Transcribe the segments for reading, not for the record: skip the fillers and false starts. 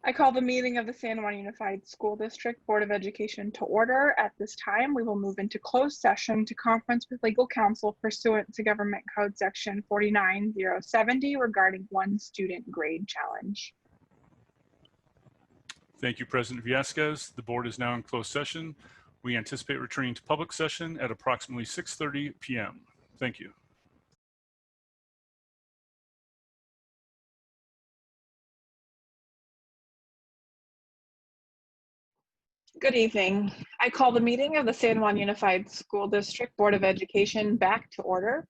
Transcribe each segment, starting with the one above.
I call the meeting of the San Juan Unified School District Board of Education to order. At this time, we will move into closed session to conference with legal counsel pursuant to Government Code Section 49070 regarding one student grade challenge. Thank you, President Villescaz. The board is now in closed session. We anticipate returning to public session at approximately 6:30 p.m. Thank you. Good evening. I call the meeting of the San Juan Unified School District Board of Education back to order.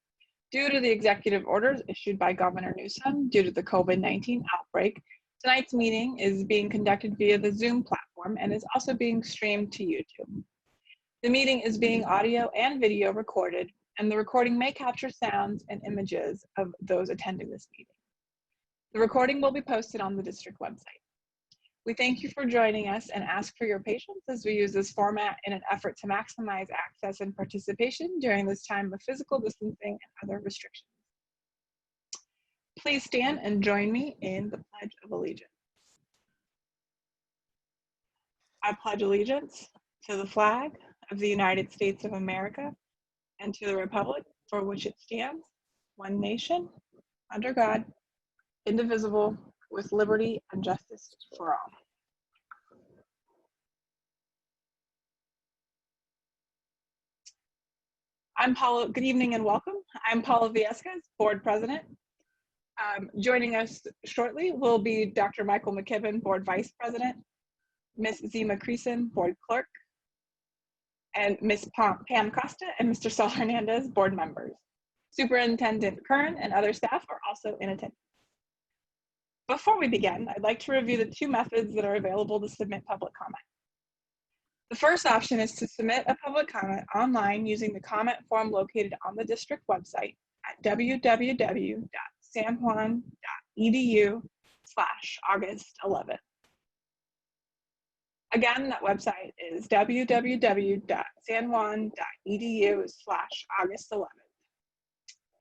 Due to the executive orders issued by Governor Newsom due to the COVID-19 outbreak, tonight's meeting is being conducted via the Zoom platform and is also being streamed to YouTube. The meeting is being audio and video recorded, and the recording may capture sounds and images of those attending this meeting. The recording will be posted on the district website. We thank you for joining us and ask for your patience as we use this format in an effort to maximize access and participation during this time of physical distancing and other restrictions. Please stand and join me in the Pledge of Allegiance. I pledge allegiance to the flag of the United States of America and to the republic for which it stands, one nation, under God, indivisible, with liberty and justice for all. Good evening and welcome. I'm Paula Villescaz, Board President. Joining us shortly will be Dr. Michael McKibben, Board Vice President, Ms. Zima Creason, Board Clerk, and Ms. Pam Costa and Mr. Saul Hernandez, Board Members. Superintendent Kern and other staff are also in attendance. Before we begin, I'd like to review the two methods that are available to submit public comment. The first option is to submit a public comment online using the comment form located on the district website at www.sanjuan.edu/August11th. Again, that website is www.sanjuan.edu/August11th.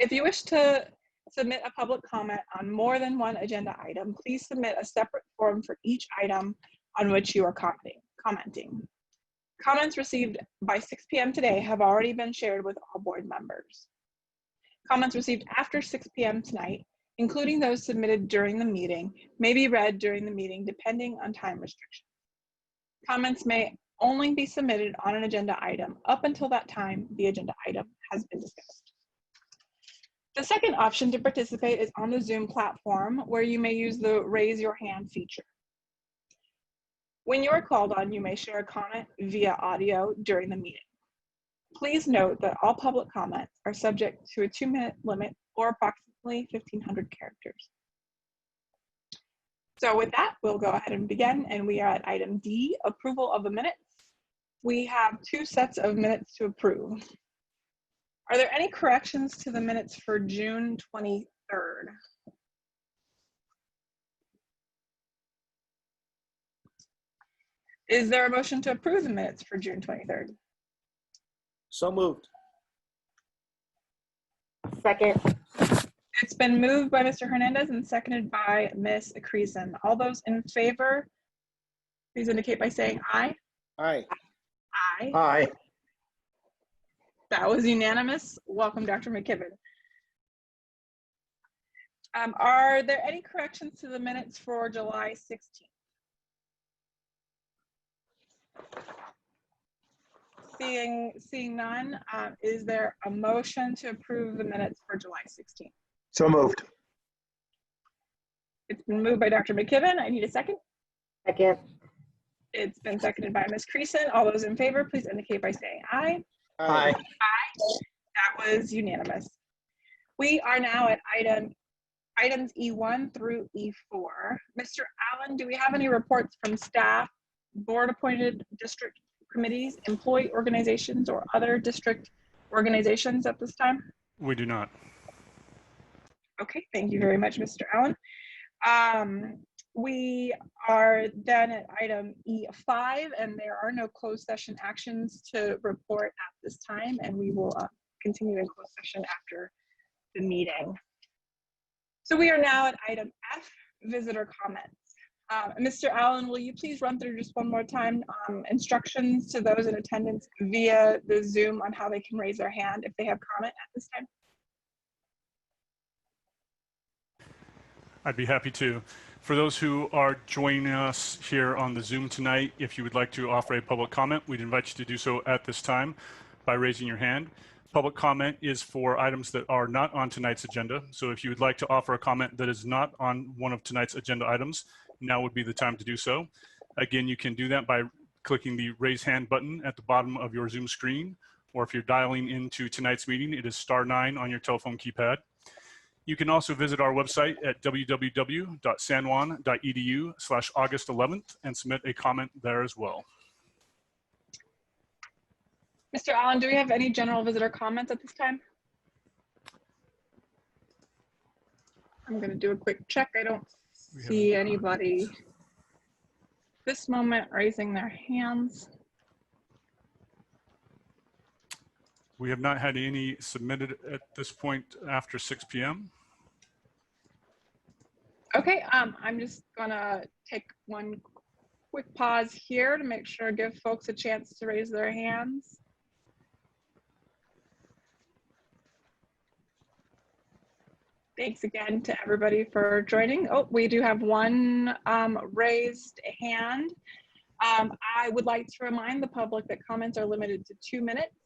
If you wish to submit a public comment on more than one agenda item, please submit a separate form for each item on which you are commenting. Comments received by 6 p.m. today have already been shared with all board members. Comments received after 6 p.m. tonight, including those submitted during the meeting, may be read during the meeting depending on time restrictions. Comments may only be submitted on an agenda item up until that time the agenda item has been discussed. The second option to participate is on the Zoom platform, where you may use the raise your hand feature. When you are called on, you may share a comment via audio during the meeting. Please note that all public comments are subject to a 2-minute limit or approximately 1,500 characters. So with that, we'll go ahead and begin, and we are at item D, approval of the minutes. We have 2 sets of minutes to approve. Are there any corrections to the minutes for June 23rd? Is there a motion to approve the minutes for June 23rd? So moved. Second. It's been moved by Mr. Hernandez and seconded by Ms. Creason. All those in favor, please indicate by saying aye. Aye. Aye. Aye. That was unanimous. Welcome, Dr. McKibben. Are there any corrections to the minutes for July 16th? Seeing none, is there a motion to approve the minutes for July 16th? So moved. It's been moved by Dr. McKibben. I need a second. Second. It's been seconded by Ms. Creason. All those in favor, please indicate by saying aye. Aye. Aye. That was unanimous. We are now at items E1 through E4. Mr. Allen, do we have any reports from staff, board-appointed district committees, employee organizations, or other district organizations at this time? We do not. Okay, thank you very much, Mr. Allen. We are then at item E5, and there are no closed session actions to report at this time, and we will continue in closed session after the meeting. So we are now at item F, visitor comments. Mr. Allen, will you please run through just one more time instructions to those in attendance via the Zoom on how they can raise their hand if they have comment at this time? I'd be happy to. For those who are joining us here on the Zoom tonight, if you would like to offer a public comment, we'd invite you to do so at this time by raising your hand. Public comment is for items that are not on tonight's agenda. So if you would like to offer a comment that is not on one of tonight's agenda items, now would be the time to do so. Again, you can do that by clicking the raise hand button at the bottom of your Zoom screen, or if you're dialing into tonight's meeting, it is *9 on your telephone keypad. You can also visit our website at www.sanjuan.edu/August 11th and submit a comment there as well. Mr. Allen, do we have any general visitor comments at this time? I'm going to do a quick check. I don't see anybody this moment raising their hands. We have not had any submitted at this point after 6 p.m. Okay, I'm just gonna take one quick pause here to make sure, give folks a chance to raise their hands. Thanks again to everybody for joining. Oh, we do have one raised hand. I would like to remind the public that comments are limited to 2 minutes.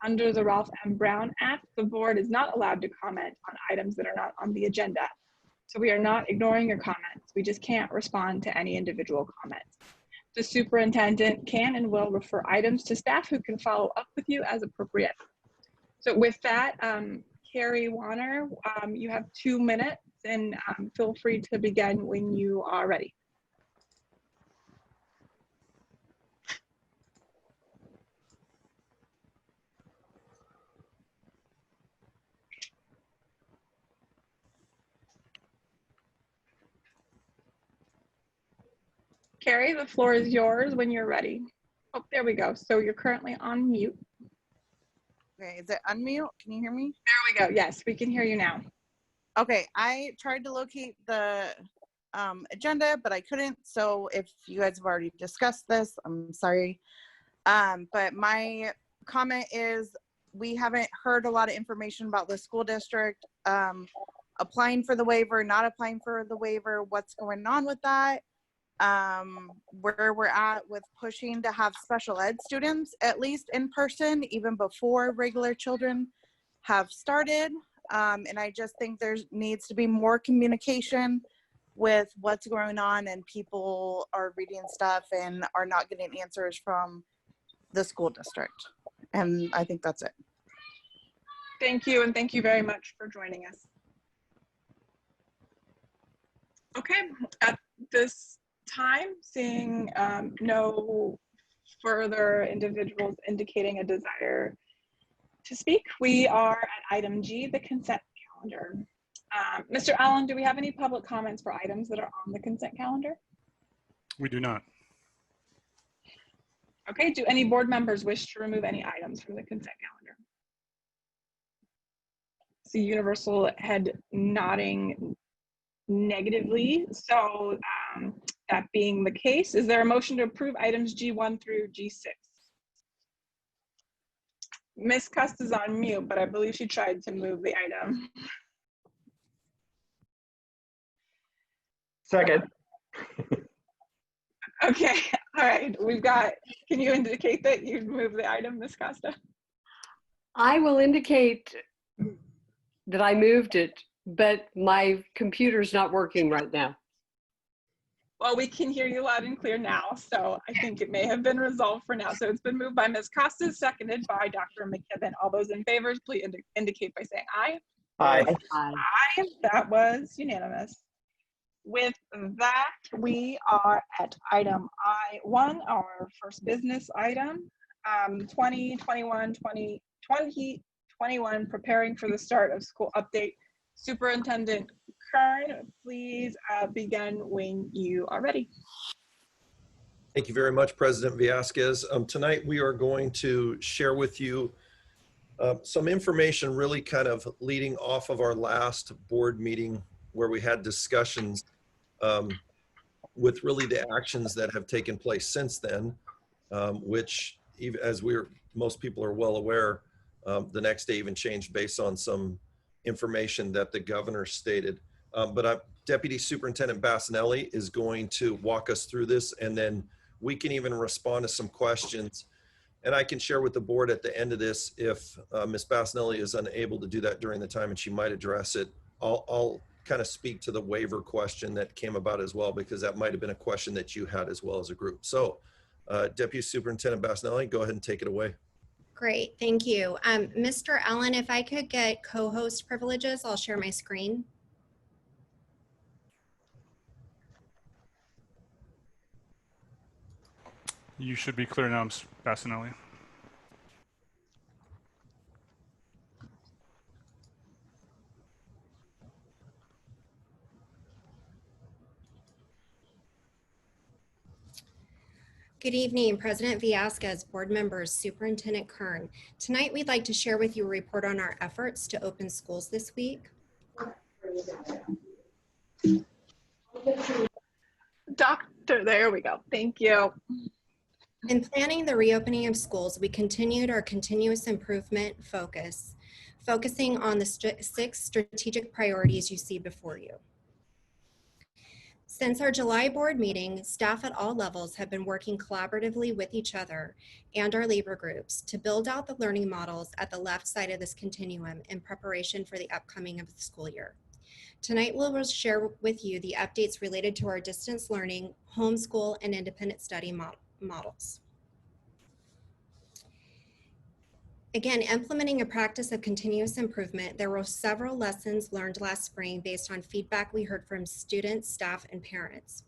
Under the Ralph M. Brown Act, the board is not allowed to comment on items that are not on the agenda. So we are not ignoring your comments. We just can't respond to any individual comments. The superintendent can and will refer items to staff who can follow up with you as appropriate. So with that, Carrie Warner, you have 2 minutes and feel free to begin when you are ready. Carrie, the floor is yours when you're ready. Oh, there we go. So you're currently on mute. Okay, is it unmute? Can you hear me? There we go. Yes, we can hear you now. Okay, I tried to locate the agenda, but I couldn't. So if you guys have already discussed this, I'm sorry. But my comment is we haven't heard a lot of information about the school district applying for the waiver, not applying for the waiver, what's going on with that. Where we're at with pushing to have special ed students at least in person even before regular children have started, and I just think there needs to be more communication with what's going on, and people are reading stuff and are not getting answers from the school district, and I think that's it. Thank you, and thank you very much for joining us. Okay, at this time, seeing no further individuals indicating a desire to speak, we are at item G, the consent calendar. Mr. Allen, do we have any public comments for items that are on the consent calendar? We do not. Okay, do any board members wish to remove any items from the consent calendar? See universal head nodding negatively. So that being the case, is there a motion to approve items G1 through G6? Ms. Cust is on mute, but I believe she tried to move the item. Second. Okay, all right, we've got, can you indicate that you've moved the item, Ms. Costa? I will indicate that I moved it, but my computer's not working right now. Well, we can hear you loud and clear now, so I think it may have been resolved for now. So it's been moved by Ms. Costa, seconded by Dr. McKibben. All those in favor, please indicate by saying aye. Aye. Aye, that was unanimous. With that, we are at item I1, our first business item, 2021, preparing for the start of school update. Superintendent Kern, please begin when you are ready. Thank you very much, President Villasquez. Tonight we are going to share with you some information really kind of leading off of our last board meeting where we had discussions with really the actions that have taken place since then, which even as most people are well aware, the next day even changed based on some information that the governor stated. But Deputy Superintendent Bassanelli is going to walk us through this, and then we can even respond to some questions. And I can share with the board at the end of this if Ms. Bassanelli is unable to do that during the time, and she might address it. I'll kind of speak to the waiver question that came about as well, because that might have been a question that you had as well as a group. So Deputy Superintendent Bassanelli, go ahead and take it away. Great, thank you. Mr. Allen, if I could get co-host privileges, I'll share my screen. You should be clear now, Ms. Bassanelli. Good evening, President Villasquez, board members, Superintendent Kern. Tonight, we'd like to share with you a report on our efforts to open schools this week. Doctor, there we go. Thank you. In planning the reopening of schools, we continued our continuous improvement focusing on the 6 strategic priorities you see before you. Since our July board meeting, staff at all levels have been working collaboratively with each other and our labor groups to build out the learning models at the left side of this continuum in preparation for the upcoming of the school year. Tonight, we'll share with you the updates related to our distance learning, homeschool, and independent study models. Again, implementing a practice of continuous improvement, there were several lessons learned last spring based on feedback we heard from students, staff, and parents.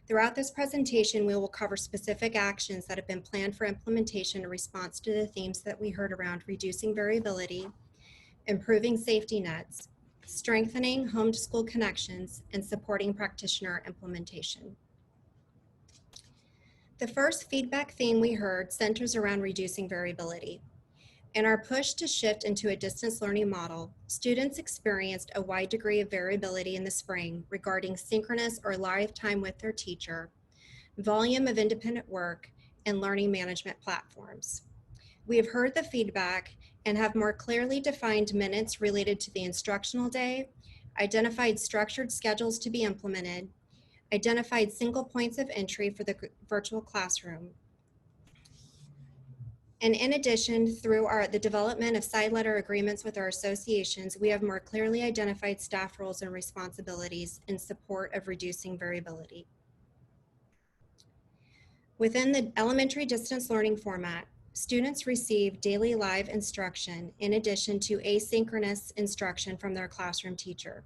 Throughout this presentation, we will cover specific actions that have been planned for implementation in response to the themes that we heard around reducing variability, improving safety nets, strengthening home-to-school connections, and supporting practitioner implementation. The first feedback theme we heard centers around reducing variability. In our push to shift into a distance learning model, students experienced a wide degree of variability in the spring regarding synchronous or live time with their teacher, volume of independent work, and learning management platforms. We have heard the feedback and have more clearly defined minutes related to the instructional day, identified structured schedules to be implemented, identified single points of entry for the virtual classroom. And in addition, through the development of side letter agreements with our associations, we have more clearly identified staff roles and responsibilities in support of reducing variability. Within the elementary distance learning format, students receive daily live instruction in addition to asynchronous instruction from their classroom teacher.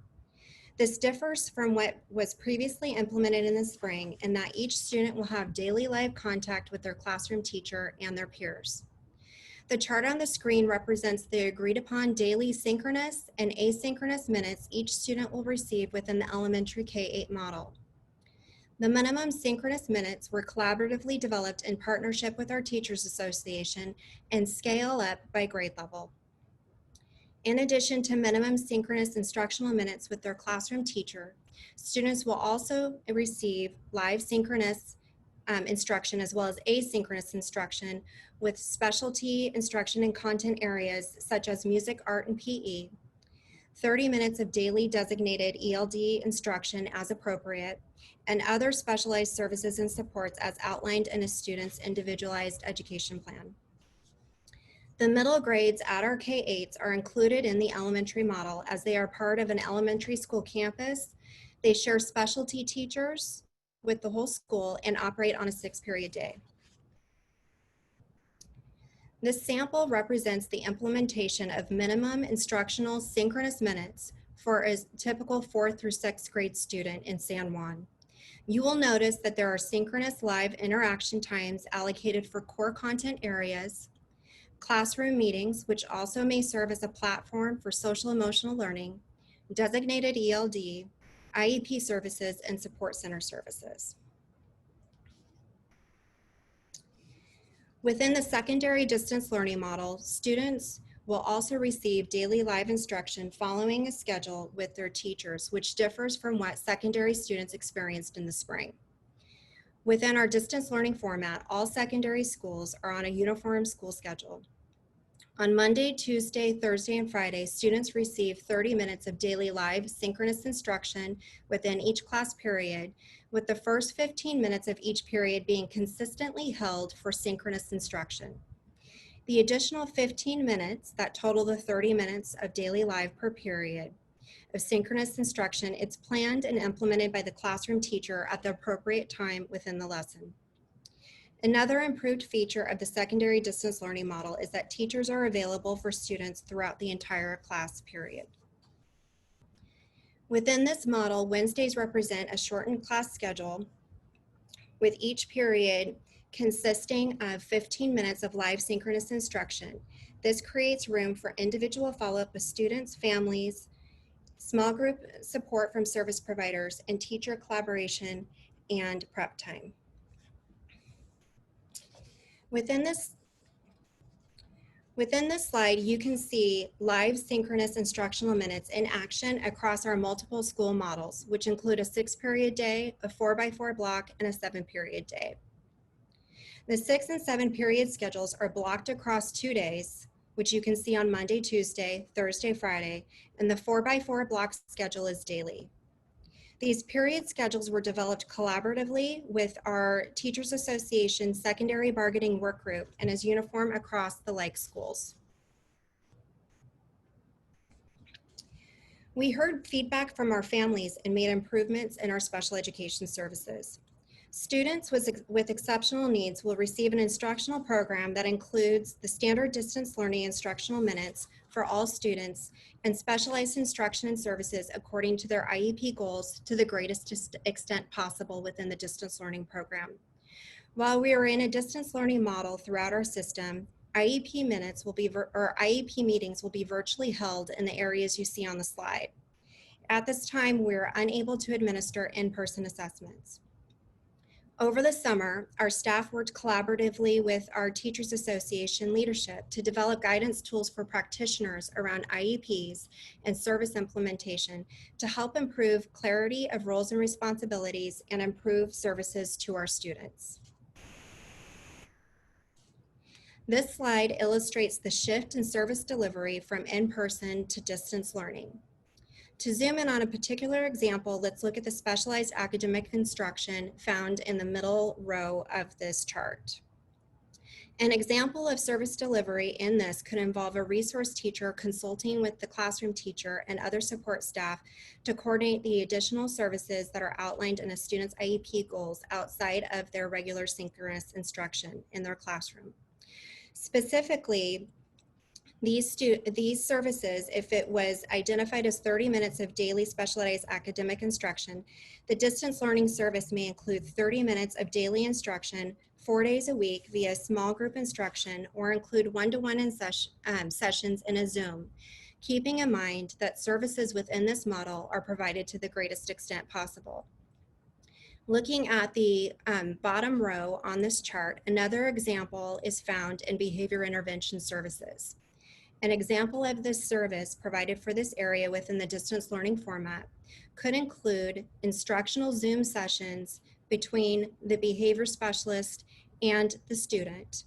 This differs from what was previously implemented in the spring in that each student will have daily live contact with their classroom teacher and their peers. The chart on the screen represents the agreed upon daily synchronous and asynchronous minutes each student will receive within the elementary K-8 model. The minimum synchronous minutes were collaboratively developed in partnership with our Teachers Association and scale up by grade level. In addition to minimum synchronous instructional minutes with their classroom teacher, students will also receive live synchronous instruction as well as asynchronous instruction with specialty instruction in content areas such as music, art, and PE, 30 minutes of daily designated ELD instruction as appropriate, and other specialized services and supports as outlined in a student's individualized education plan. The middle grades at our K-8s are included in the elementary model as they are part of an elementary school campus. They share specialty teachers with the whole school and operate on a 6-period day. This sample represents the implementation of minimum instructional synchronous minutes for a typical 4th through 6th grade student in San Juan. You will notice that there are synchronous live interaction times allocated for core content areas, classroom meetings, which also may serve as a platform for social emotional learning, designated ELD, IEP services, and support center services. Within the secondary distance learning model, students will also receive daily live instruction following a schedule with their teachers, which differs from what secondary students experienced in the spring. Within our distance learning format, all secondary schools are on a uniform school schedule. On Monday, Tuesday, Thursday, and Friday, students receive 30 minutes of daily live synchronous instruction within each class period, with the first 15 minutes of each period being consistently held for synchronous instruction. The additional 15 minutes that total the 30 minutes of daily live per period of synchronous instruction, it's planned and implemented by the classroom teacher at the appropriate time within the lesson. Another improved feature of the secondary distance learning model is that teachers are available for students throughout the entire class period. Within this model, Wednesdays represent a shortened class schedule with each period consisting of 15 minutes of live synchronous instruction. This creates room for individual follow-up with students, families, small group support from service providers, and teacher collaboration and prep time. Within this slide, you can see live synchronous instructional minutes in action across our multiple school models, which include a 6-period day, a 4x4 block, and a 7-period day. The 6 and 7-period schedules are blocked across 2 days, which you can see on Monday, Tuesday, Thursday, Friday, and the 4x4 block schedule is daily. These period schedules were developed collaboratively with our Teachers Association Secondary Bargaining Work Group and is uniform across the like schools. We heard feedback from our families and made improvements in our special education services. Students with exceptional needs will receive an instructional program that includes the standard distance learning instructional minutes for all students and specialized instruction and services according to their IEP goals to the greatest extent possible within the distance learning program. While we are in a distance learning model throughout our system, IEP meetings will be virtually held in the areas you see on the slide. At this time, we are unable to administer in-person assessments. Over the summer, our staff worked collaboratively with our Teachers Association leadership to develop guidance tools for practitioners around IEPs and service implementation to help improve clarity of roles and responsibilities and improve services to our students. This slide illustrates the shift in service delivery from in-person to distance learning. To zoom in on a particular example, let's look at the specialized academic instruction found in the middle row of this chart. An example of service delivery in this could involve a resource teacher consulting with the classroom teacher and other support staff to coordinate the additional services that are outlined in a student's IEP goals outside of their regular synchronous instruction in their classroom. Specifically, these services, if it was identified as 30 minutes of daily specialized academic instruction, the distance learning service may include 30 minutes of daily instruction 4 days a week via small group instruction or include one-to-one sessions in a Zoom, keeping in mind that services within this model are provided to the greatest extent possible. Looking at the bottom row on this chart, another example is found in behavior intervention services. An example of this service provided for this area within the distance learning format could include instructional Zoom sessions between the behavior specialist and the student.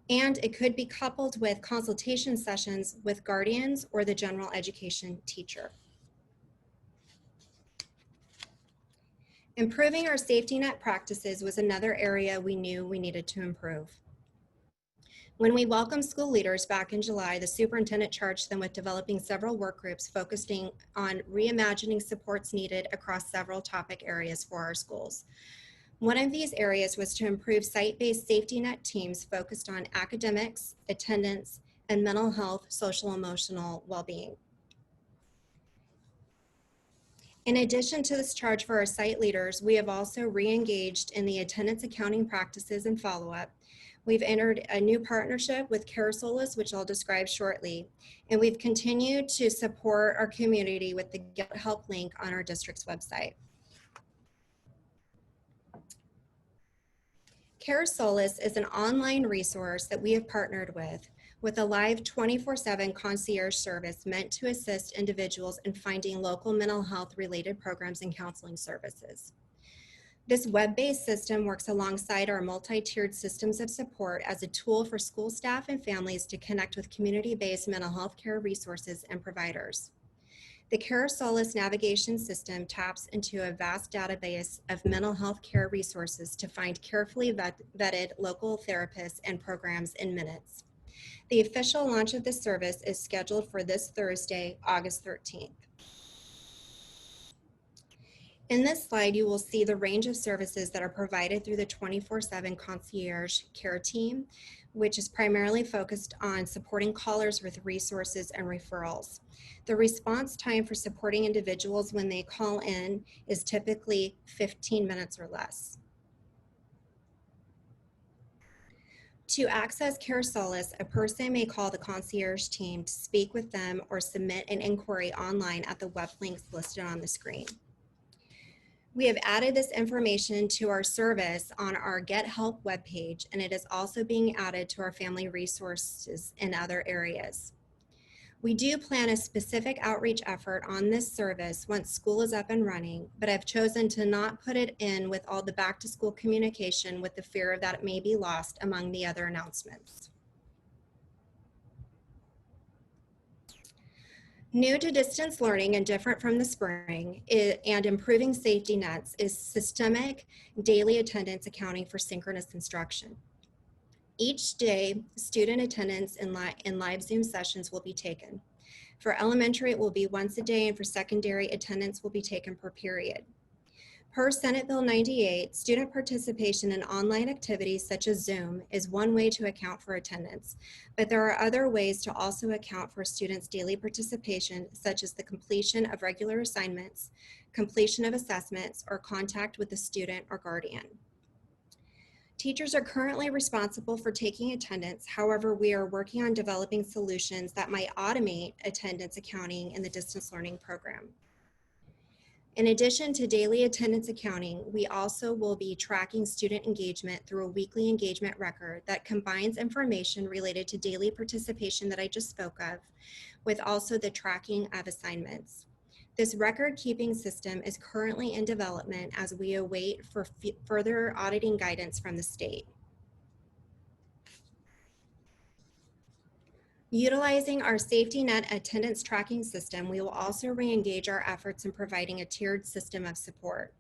And it could be coupled with consultation sessions with guardians or the general education teacher. Improving our safety net practices was another area we knew we needed to improve. When we welcomed school leaders back in July, the superintendent charged them with developing several work groups focusing on reimagining supports needed across several topic areas for our schools. One of these areas was to improve site-based safety net teams focused on academics, attendance, and mental health, social, emotional well-being. In addition to this charge for our site leaders, we have also re-engaged in the attendance accounting practices and follow-up. We've entered a new partnership with Solace, which I'll describe shortly, and we've continued to support our community with the Get Help link on our district's website. Solace is an online resource that we have partnered with a live 24/7 concierge service meant to assist individuals in finding local mental health related programs and counseling services. This web-based system works alongside our multi-tiered systems of support as a tool for school staff and families to connect with community-based mental health care resources and providers. The Solace navigation system taps into a vast database of mental health care resources to find carefully vetted local therapists and programs in minutes. The official launch of this service is scheduled for this Thursday, August 13th. In this slide, you will see the range of services that are provided through the 24/7 Concierge care team, which is primarily focused on supporting callers with resources and referrals. The response time for supporting individuals when they call in is typically 15 minutes or less. To access Solace, a person may call the Concierge team to speak with them or submit an inquiry online at the web links listed on the screen. We have added this information to our service on our Get Help webpage, and it is also being added to our family resources in other areas. We do plan a specific outreach effort on this service once school is up and running, but I've chosen to not put it in with all the back to school communication with the fear that it may be lost among the other announcements. New to distance learning and different from the spring and improving safety nets is systemic daily attendance accounting for synchronous instruction. Each day, student attendance in live Zoom sessions will be taken. For elementary, it will be once a day, and for secondary, attendance will be taken per period. Per Senate Bill 98, student participation in online activities such as Zoom is one way to account for attendance, but there are other ways to also account for students' daily participation, such as the completion of regular assignments, completion of assessments, or contact with the student or guardian. Teachers are currently responsible for taking attendance. However, we are working on developing solutions that might automate attendance accounting in the distance learning program. In addition to daily attendance accounting, we also will be tracking student engagement through a weekly engagement record that combines information related to daily participation that I just spoke of, with also the tracking of assignments. This record-keeping system is currently in development as we await for further auditing guidance from the state. Utilizing our safety net attendance tracking system, we will also re-engage our efforts in providing a tiered system of support.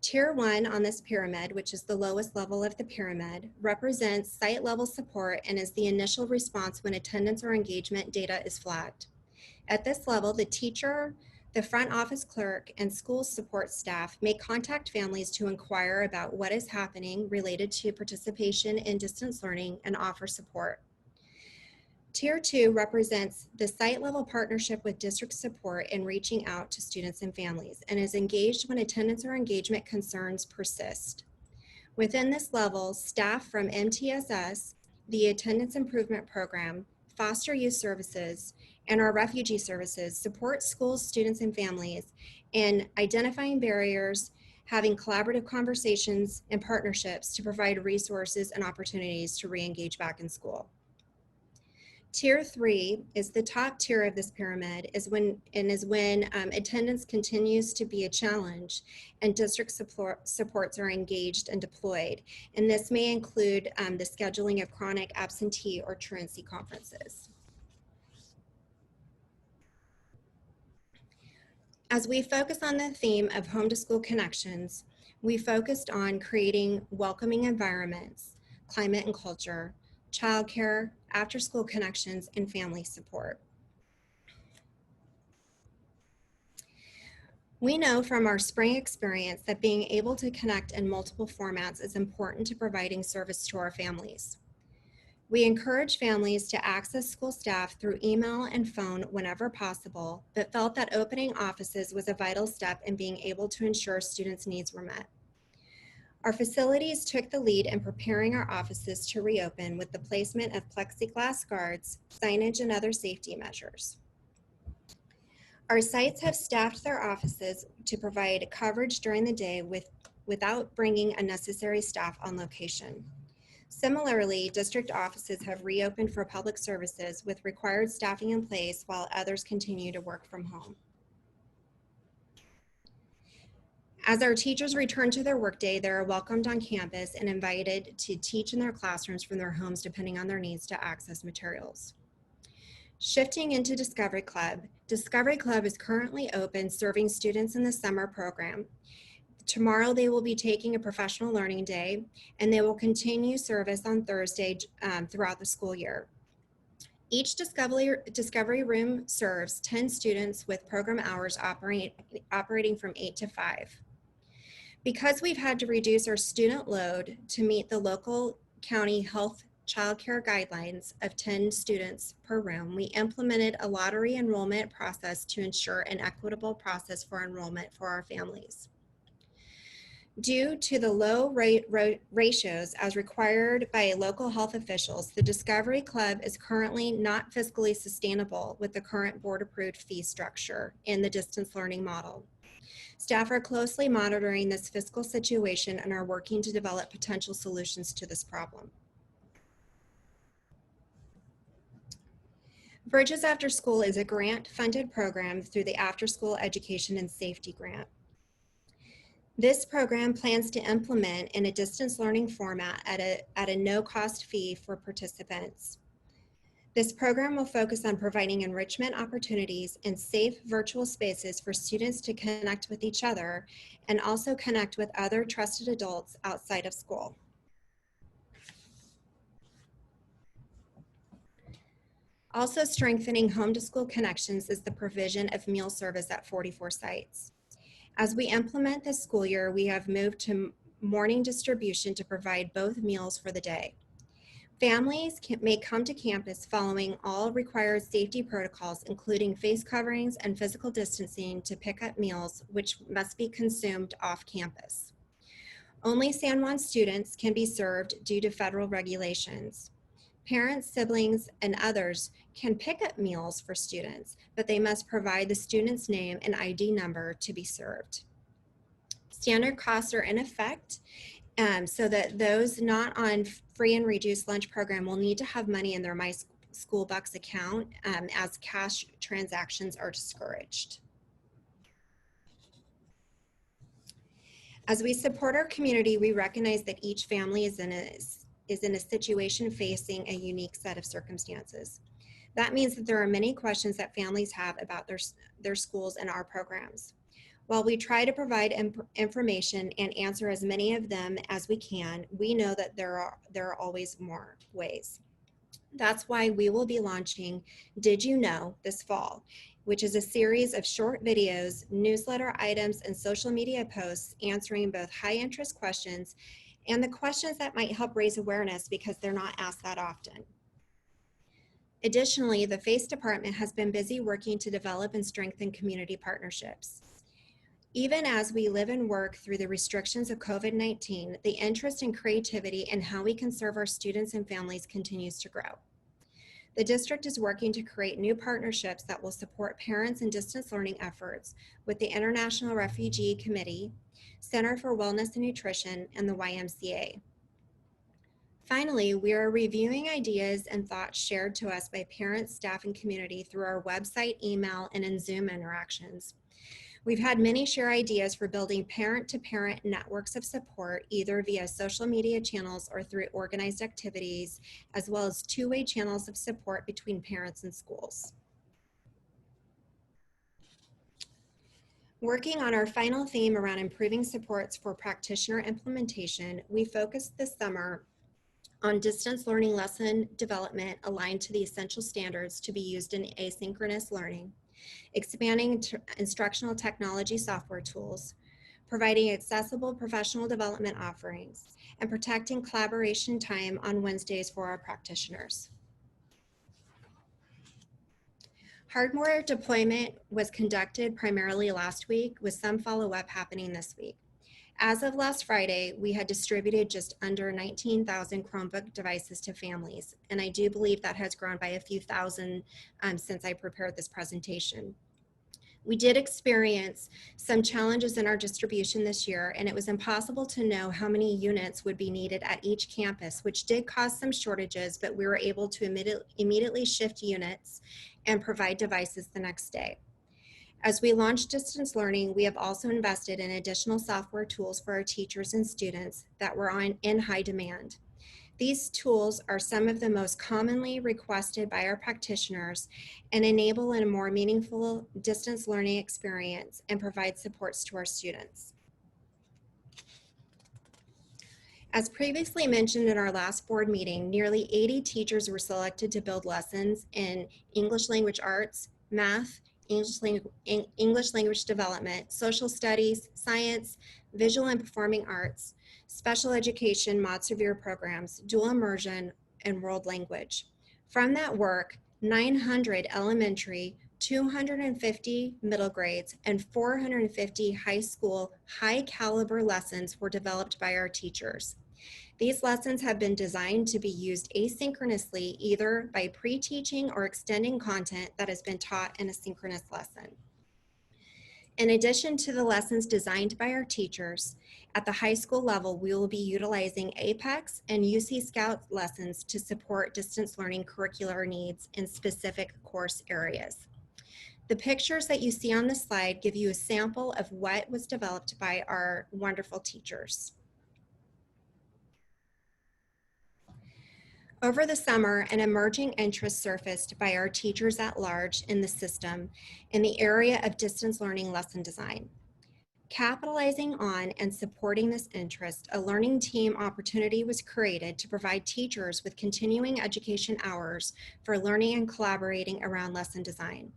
Tier 1 on this pyramid, which is the lowest level of the pyramid, represents site-level support and is the initial response when attendance or engagement data is flagged. At this level, the teacher, the front office clerk, and school support staff may contact families to inquire about what is happening related to participation in distance learning and offer support. Tier 2 represents the site-level partnership with district support in reaching out to students and families and is engaged when attendance or engagement concerns persist. Within this level, staff from MTSS, the Attendance Improvement Program, Foster Youth Services, and our refugee services support schools, students, and families in identifying barriers, having collaborative conversations and partnerships to provide resources and opportunities to re-engage back in school. Tier 3 is the top tier of this pyramid is when attendance continues to be a challenge and district supports are engaged and deployed. And this may include the scheduling of chronic absentee or truancy conferences. As we focus on the theme of home to school connections, we focused on creating welcoming environments, climate and culture, childcare, after-school connections, and family support. We know from our spring experience that being able to connect in multiple formats is important to providing service to our families. We encourage families to access school staff through email and phone whenever possible, but felt that opening offices was a vital step in being able to ensure students' needs were met. Our facilities took the lead in preparing our offices to reopen with the placement of plexiglass guards, signage, and other safety measures. Our sites have staffed their offices to provide coverage during the day without bringing unnecessary staff on location. Similarly, district offices have reopened for public services with required staffing in place while others continue to work from home. As our teachers return to their workday, they are welcomed on campus and invited to teach in their classrooms from their homes depending on their needs to access materials. Shifting into Discovery Club. Discovery Club is currently open, serving students in the summer program. Tomorrow they will be taking a professional learning day, and they will continue service on Thursday throughout the school year. Each Discovery Room serves 10 students with program hours operating from 8 to 5. Because we've had to reduce our student load to meet the local county health childcare guidelines of 10 students per room, we implemented a lottery enrollment process to ensure an equitable process for enrollment for our families. Due to the low ratios as required by local health officials, the Discovery Club is currently not fiscally sustainable with the current board-approved fee structure in the distance learning model. Staff are closely monitoring this fiscal situation and are working to develop potential solutions to this problem. Bridges After School is a grant-funded program through the After School Education and Safety Grant. This program plans to implement in a distance learning format at a no-cost fee for participants. This program will focus on providing enrichment opportunities and safe virtual spaces for students to connect with each other and also connect with other trusted adults outside of school. Also strengthening home-to-school connections is the provision of meal service at 44 sites. As we implement this school year, we have moved to morning distribution to provide both meals for the day. Families may come to campus following all required safety protocols, including face coverings and physical distancing, to pick up meals which must be consumed off campus. Only San Juan students can be served due to federal regulations. Parents, siblings, and others can pick up meals for students, but they must provide the student's name and ID number to be served. Standard costs are in effect, so that those not on free and reduced lunch program will need to have money in their My School Bucks account as cash transactions are discouraged. As we support our community, we recognize that each family is in a situation facing a unique set of circumstances. That means that there are many questions that families have about their schools and our programs. While we try to provide information and answer as many of them as we can, we know that there are always more ways. That's why we will be launching Did You Know this fall, which is a series of short videos, newsletter items, and social media posts answering both high interest questions and the questions that might help raise awareness because they're not asked that often. Additionally, the FACE department has been busy working to develop and strengthen community partnerships. Even as we live and work through the restrictions of COVID-19, the interest and creativity in how we can serve our students and families continues to grow. The district is working to create new partnerships that will support parents and distance learning efforts with the International Refugee Committee, Center for Wellness and Nutrition, and the YMCA. Finally, we are reviewing ideas and thoughts shared to us by parents, staff, and community through our website, email, and in Zoom interactions. We've had many share ideas for building parent-to-parent networks of support, either via social media channels or through organized activities, as well as two-way channels of support between parents and schools. Working on our final theme around improving supports for practitioner implementation, we focused this summer on distance learning lesson development aligned to the essential standards to be used in asynchronous learning, expanding instructional technology software tools, providing accessible professional development offerings, and protecting collaboration time on Wednesdays for our practitioners. Hardware deployment was conducted primarily last week, with some follow-up happening this week. As of last Friday, we had distributed just under 19,000 Chromebook devices to families, and I do believe that has grown by a few thousand since I prepared this presentation. We did experience some challenges in our distribution this year, and it was impossible to know how many units would be needed at each campus, which did cause some shortages, but we were able to immediately shift units and provide devices the next day. As we launch distance learning, we have also invested in additional software tools for our teachers and students that were in high demand. These tools are some of the most commonly requested by our practitioners and enable a more meaningful distance learning experience and provide supports to our students. As previously mentioned in our last board meeting, nearly 80 teachers were selected to build lessons in English language arts, math, English language development, social studies, science, visual and performing arts, special education, mod severe programs, dual immersion, and world language. From that work, 900 elementary, 250 middle grades, and 450 high school high caliber lessons were developed by our teachers. These lessons have been designed to be used asynchronously, either by pre-teaching or extending content that has been taught in a synchronous lesson. In addition to the lessons designed by our teachers, at the high school level, we will be utilizing APEX and UC Scout lessons to support distance learning curricular needs in specific course areas. The pictures that you see on the slide give you a sample of what was developed by our wonderful teachers. Over the summer, an emerging interest surfaced by our teachers at large in the system in the area of distance learning lesson design. Capitalizing on and supporting this interest, a learning team opportunity was created to provide teachers with continuing education hours for learning and collaborating around lesson design.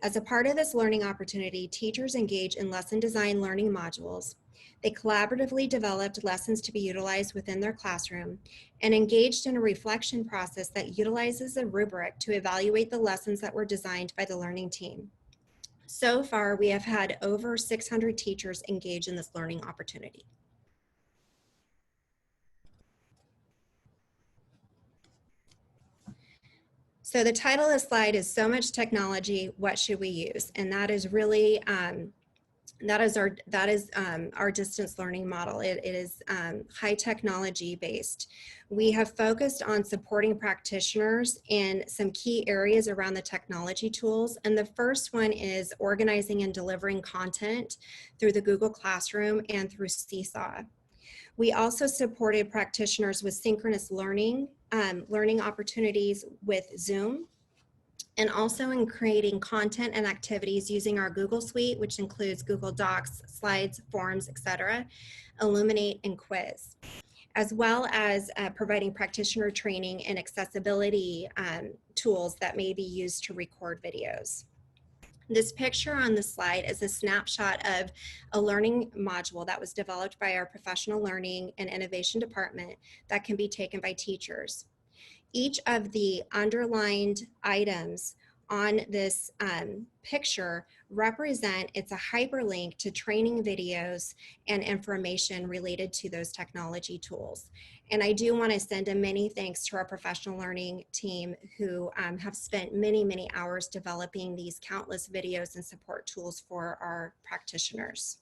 As a part of this learning opportunity, teachers engage in lesson design learning modules. They collaboratively developed lessons to be utilized within their classroom and engaged in a reflection process that utilizes a rubric to evaluate the lessons that were designed by the learning team. So far, we have had over 600 teachers engage in this learning opportunity. So the title of the slide is "So Much Technology, What Should We Use?" And that is really that is our distance learning model. It is high technology based. We have focused on supporting practitioners in some key areas around the technology tools. And the first one is organizing and delivering content through the Google Classroom and through Seesaw. We also supported practitioners with synchronous learning, learning opportunities with Zoom, and also in creating content and activities using our Google Suite, which includes Google Docs, Slides, Forms, etc., Illuminate, and Quiz, as well as providing practitioner training and accessibility tools that may be used to record videos. This picture on the slide is a snapshot of a learning module that was developed by our Professional Learning and Innovation Department that can be taken by teachers. Each of the underlined items on this picture represent, it's a hyperlink to training videos and information related to those technology tools. And I do want to send a many thanks to our professional learning team who have spent many, many hours developing these countless videos and support tools for our practitioners.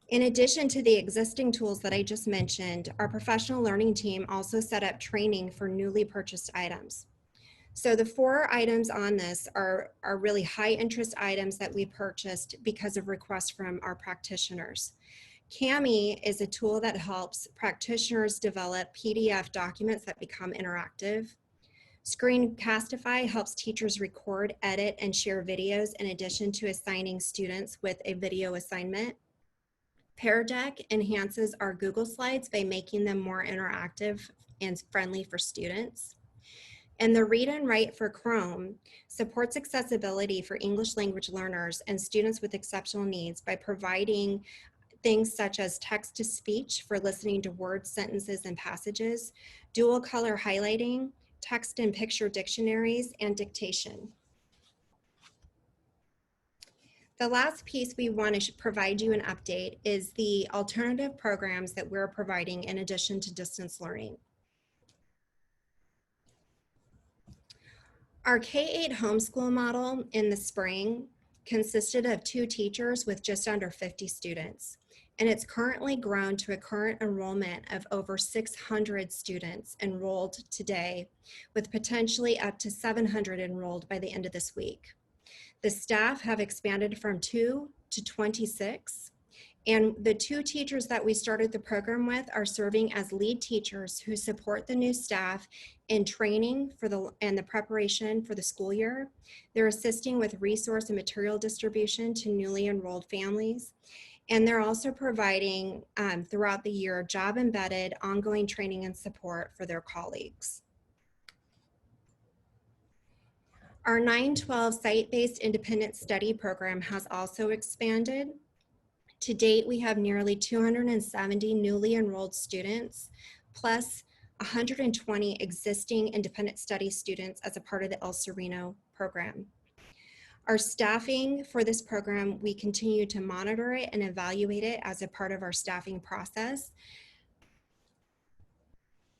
In addition to the existing tools that I just mentioned, our professional learning team also set up training for newly purchased items. So the 4 items on this are really high interest items that we purchased because of requests from our practitioners. Kami is a tool that helps practitioners develop PDF documents that become interactive. Screencastify helps teachers record, edit, and share videos in addition to assigning students with a video assignment. Pear Deck enhances our Google Slides by making them more interactive and friendly for students. And the Read and Write for Chrome supports accessibility for English language learners and students with exceptional needs by providing things such as text-to-speech for listening to words, sentences, and passages, dual color highlighting, text and picture dictionaries, and dictation. The last piece we want to provide you an update is the alternative programs that we're providing in addition to distance learning. Our K-8 homeschool model in the spring consisted of 2 teachers with just under 50 students, and it's currently grown to a current enrollment of over 600 students enrolled today, with potentially up to 700 enrolled by the end of this week. The staff have expanded from 2 to 26. And the 2 teachers that we started the program with are serving as lead teachers who support the new staff in training and the preparation for the school year. They're assisting with resource and material distribution to newly enrolled families. And they're also providing throughout the year job embedded ongoing training and support for their colleagues. Our 912 site-based independent study program has also expanded. To date, we have nearly 270 newly enrolled students, plus 120 existing independent study students as a part of the El Sereno program. Our staffing for this program, we continue to monitor it and evaluate it as a part of our staffing process.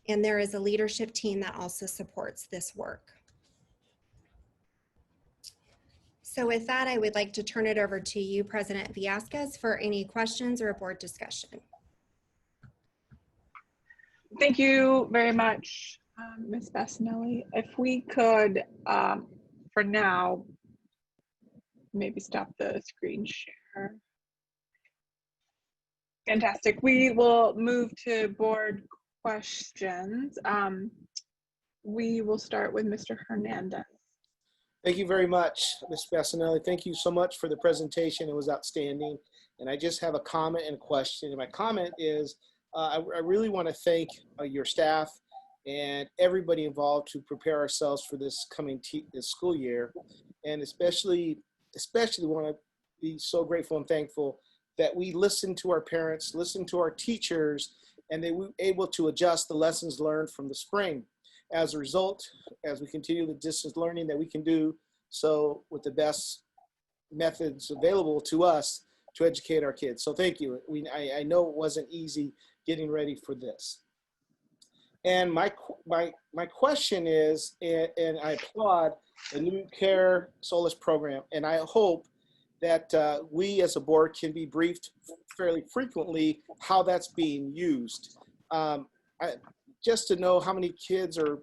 And there is a leadership team that also supports this work. So with that, I would like to turn it over to you, President Villescaz, for any questions or board discussion. Thank you very much, Ms. Bassanelli. If we could, for now, maybe stop the screen share. Fantastic. We will move to board questions. We will start with Mr. Hernandez. Thank you very much, Ms. Bassanelli. Thank you so much for the presentation. It was outstanding. And I just have a comment and a question. And my comment is, I really want to thank your staff and everybody involved to prepare ourselves for this coming this school year. And especially want to be so grateful and thankful that we listened to our parents, listened to our teachers, and they were able to adjust the lessons learned from the spring. As a result, as we continue the distance learning that we can do so with the best methods available to us to educate our kids. So thank you. I know it wasn't easy getting ready for this. And my question is, and I applaud the new CARE Solace program, and I hope that we as a board can be briefed fairly frequently how that's being used. Just to know how many kids or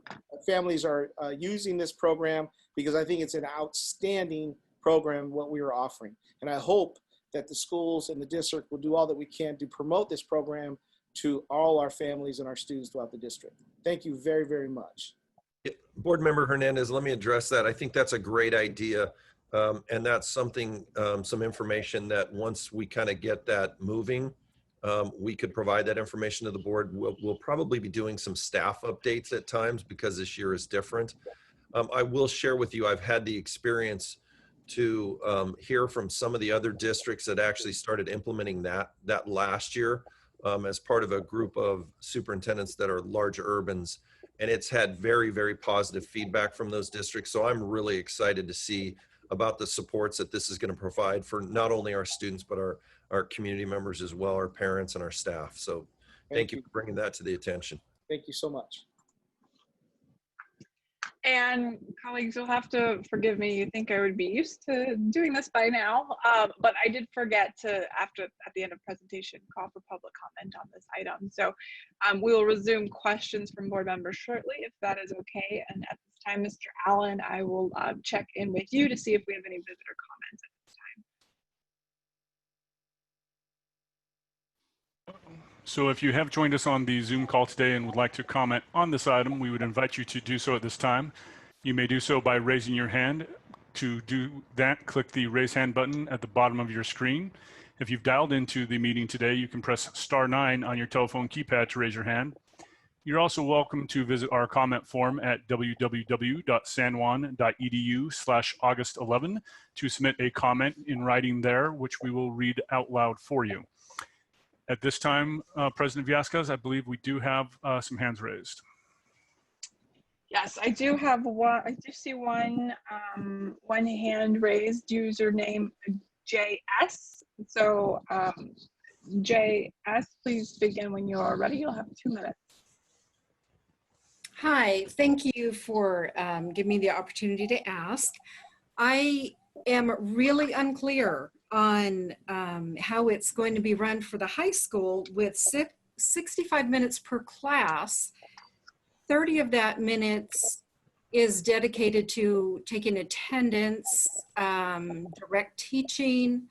families are using this program, because I think it's an outstanding program, what we are offering. And I hope that the schools and the district will do all that we can to promote this program to all our families and our students throughout the district. Thank you very, very much. Board Member Hernandez, let me address that. I think that's a great idea. And that's something, some information that once we kind of get that moving, we could provide that information to the board. We'll probably be doing some staff updates at times because this year is different. I will share with you, I've had the experience to hear from some of the other districts that actually started implementing that last year as part of a group of superintendents that are large urbans. And it's had very, very positive feedback from those districts. So I'm really excited to see about the supports that this is going to provide for not only our students, but our community members as well, our parents and our staff. So thank you for bringing that to the attention. Thank you so much. And colleagues, you'll have to forgive me. You think I would be used to doing this by now, but I did forget to, at the end of presentation, call for public comment on this item. So we will resume questions from board members shortly, if that is okay. And at this time, Mr. Allen, I will check in with you to see if we have any visitor comments at this time. So if you have joined us on the Zoom call today and would like to comment on this item, we would invite you to do so at this time. You may do so by raising your hand. To do that, click the raise hand button at the bottom of your screen. If you've dialed into the meeting today, you can press *9 on your telephone keypad to raise your hand. You're also welcome to visit our comment form at www.sanjuan.edu/August11 to submit a comment in writing there, which we will read out loud for you. At this time, President Villescaz, I believe we do have some hands raised. Yes, I do have one. I do see one hand raised, username JS. So JS, please begin when you are ready. You'll have 2 minutes. Hi, thank you for giving me the opportunity to ask. I am really unclear on how it's going to be run for the high school with 65 minutes per class, 30 of that minutes is dedicated to taking attendance, direct teaching.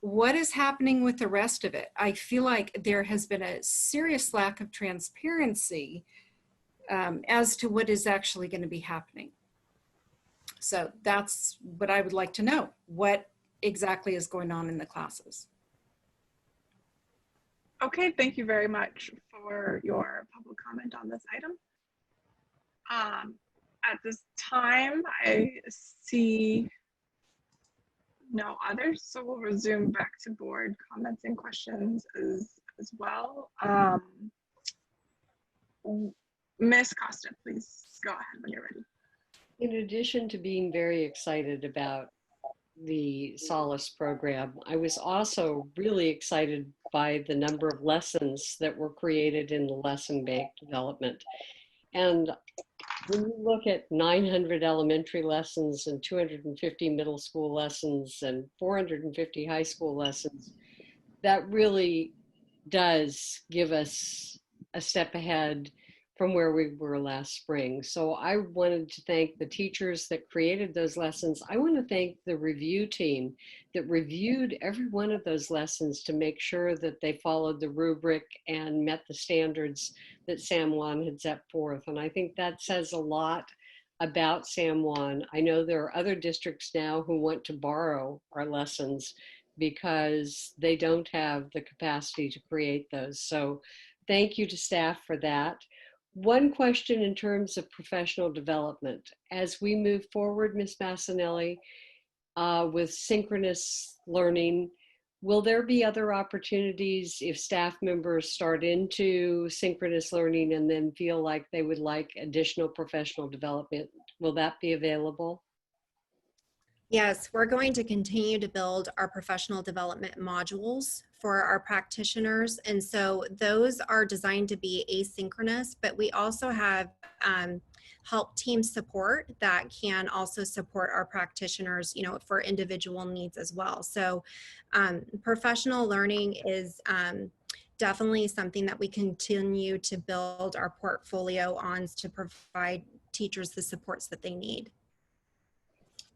What is happening with the rest of it? I feel like there has been a serious lack of transparency as to what is actually going to be happening. So that's what I would like to know. What exactly is going on in the classes? Okay, thank you very much for your public comment on this item. At this time, I see no others, so we'll resume back to board comments and questions as well. Ms. Costa, please go ahead when you're ready. In addition to being very excited about the Solace program, I was also really excited by the number of lessons that were created in the lesson-based development. And when you look at 900 elementary lessons and 250 middle school lessons and 450 high school lessons, that really does give us a step ahead from where we were last spring. So I wanted to thank the teachers that created those lessons. I want to thank the review team that reviewed every one of those lessons to make sure that they followed the rubric and met the standards that San Juan had set forth. And I think that says a lot about San Juan. I know there are other districts now who want to borrow our lessons because they don't have the capacity to create those. So thank you to staff for that. One question in terms of professional development. As we move forward, Ms. Massanelli, with synchronous learning, will there be other opportunities if staff members start into synchronous learning and then feel like they would like additional professional development? Will that be available? Yes, we're going to continue to build our professional development modules for our practitioners. And so those are designed to be asynchronous, but we also have help team support that can also support our practitioners, for individual needs as well. So professional learning is definitely something that we continue to build our portfolio on to provide teachers the supports that they need.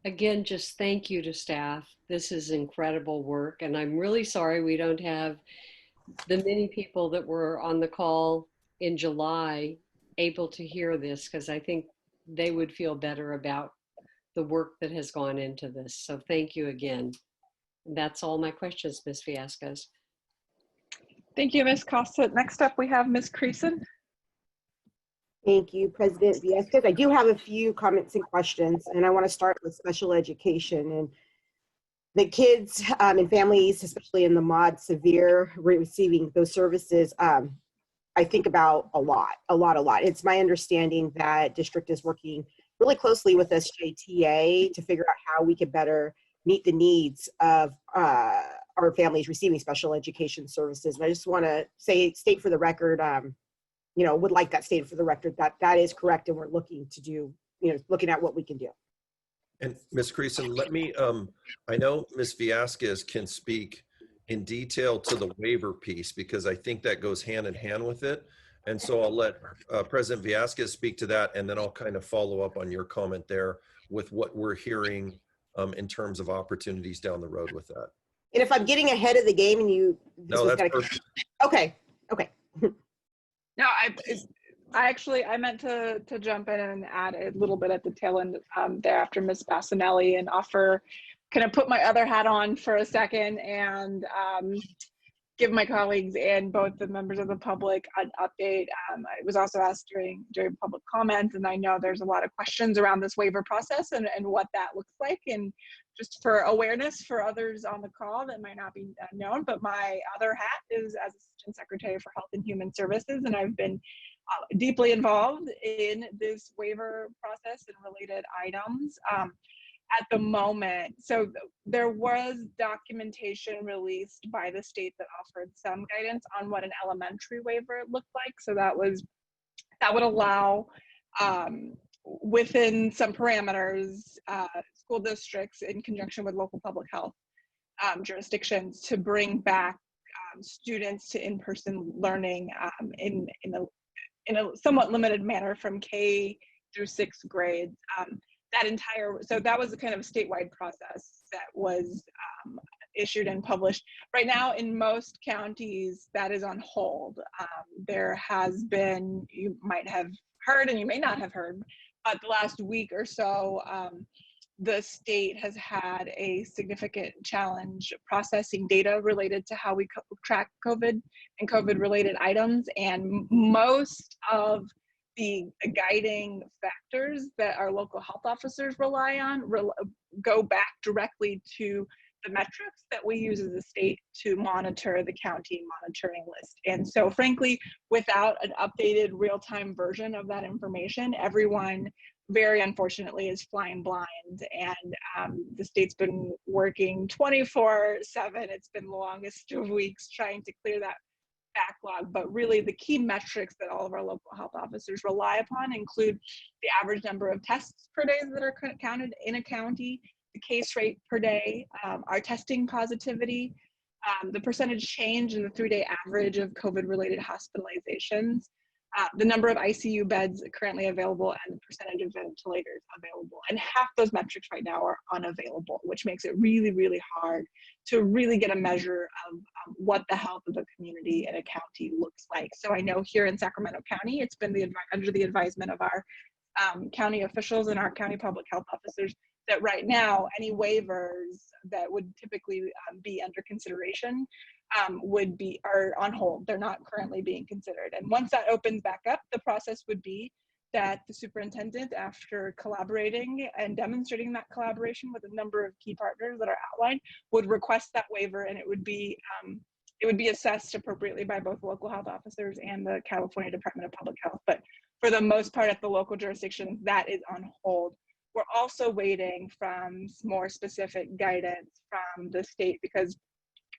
Again, just thank you to staff. This is incredible work, and I'm really sorry we don't have the many people that were on the call in July able to hear this, because I think they would feel better about the work that has gone into this. So thank you again. That's all my questions, Ms. Fiascos. Thank you, Ms. Costa. Next up, we have Ms. Creason. Thank you, President Viescas. I do have a few comments and questions, and I want to start with special education and the kids and families, especially in the mod severe, receiving those services. I think about a lot. It's my understanding that district is working really closely with SJTA to figure out how we could better meet the needs of our families receiving special education services. And I just want to state for the record, would like that stated for the record that is correct, and we're looking to do, looking at what we can do. And Ms. Creason, let me, I know Ms. Viasquez can speak in detail to the waiver piece, because I think that goes hand in hand with it. And so I'll let President Viasquez speak to that, and then I'll kind of follow up on your comment there with what we're hearing in terms of opportunities down the road with that. And if I'm getting ahead of the game and you, no, that's perfect. Okay. No, I meant to jump in and add a little bit at the tail end there after Ms. Bassanelli, and offer, kind of put my other hat on for a second and give my colleagues and both the members of the public an update. I was also asked during public comment, and I know there's a lot of questions around this waiver process and what that looks like. And just for awareness for others on the call that might not be known, but my other hat is as Assistant Secretary for Health and Human Services, and I've been deeply involved in this waiver process and related items at the moment. So there was documentation released by the state that offered some guidance on what an elementary waiver looked like. So that would allow within some parameters, school districts in conjunction with local public health jurisdictions to bring back students to in-person learning in a somewhat limited manner from K through 6th grade. So that was a kind of statewide process that was issued and published. Right now in most counties that is on hold. There has been, you might have heard and you may not have heard, but the last week or so, the state has had a significant challenge processing data related to how we track COVID and COVID related items. And most of the guiding factors that our local health officers rely on go back directly to the metrics that we use as a state to monitor the county monitoring list. And so frankly, without an updated real-time version of that information, everyone very unfortunately is flying blind. And the state's been working 24/7. It's been the longest of weeks trying to clear that backlog, but really the key metrics that all of our local health officers rely upon include the average number of tests per day that are counted in a county, the case rate per day, our testing positivity, the percentage change in the 3-day average of COVID-related hospitalizations, the number of ICU beds currently available, and the percentage of ventilators available. And half those metrics right now are unavailable, which makes it really, really hard to really get a measure of what the health of a community and a county looks like. So I know here in Sacramento County, it's been under the advisement of our county officials and our county public health officers that right now any waivers that would typically be under consideration are on hold. They're not currently being considered. And once that opens back up, the process would be that the superintendent, after collaborating and demonstrating that collaboration with a number of key partners that are outlined, would request that waiver, and it would be assessed appropriately by both local health officers and the California Department of Public Health. But for the most part at the local jurisdiction, that is on hold. We're also waiting from more specific guidance from the state, because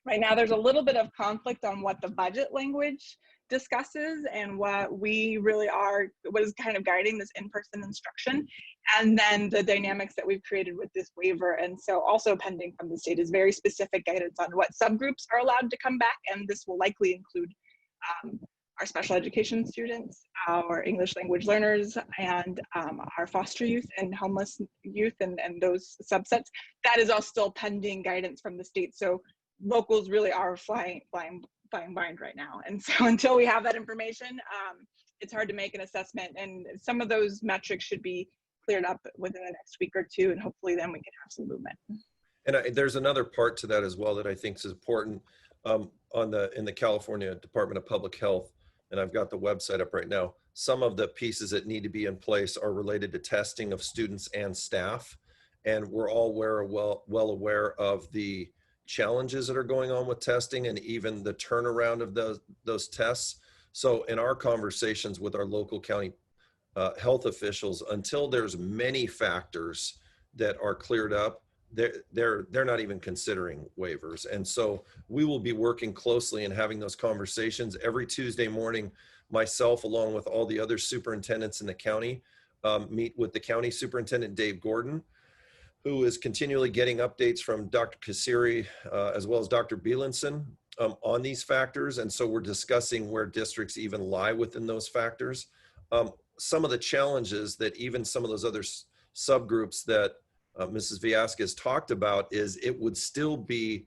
right now there's a little bit of conflict on what the budget language discusses and what is kind of guiding this in-person instruction, and then the dynamics that we've created with this waiver. And so also pending from the state is very specific guidance on what subgroups are allowed to come back, and this will likely include our special education students, our English language learners, and our foster youth and homeless youth and those subsets. That is all still pending guidance from the state. So locals really are flying blind right now. And so until we have that information, it's hard to make an assessment. And some of those metrics should be cleared up within the next week or two, and hopefully then we can have some movement. And there's another part to that as well that I think is important in the California Department of Public Health. And I've got the website up right now. Some of the pieces that need to be in place are related to testing of students and staff. And we're all well aware of the challenges that are going on with testing and even the turnaround of those tests. So in our conversations with our local county health officials, until there's many factors that are cleared up, they're not even considering waivers. And so we will be working closely and having those conversations every Tuesday morning. Myself, along with all the other superintendents in the county, meet with the county superintendent, Dave Gordon, who is continually getting updates from Dr. Concierge, as well as Dr. Bielenson on these factors. And so we're discussing where districts even lie within those factors. Some of the challenges that even some of those other subgroups that Mrs. Villasquez talked about is it would still be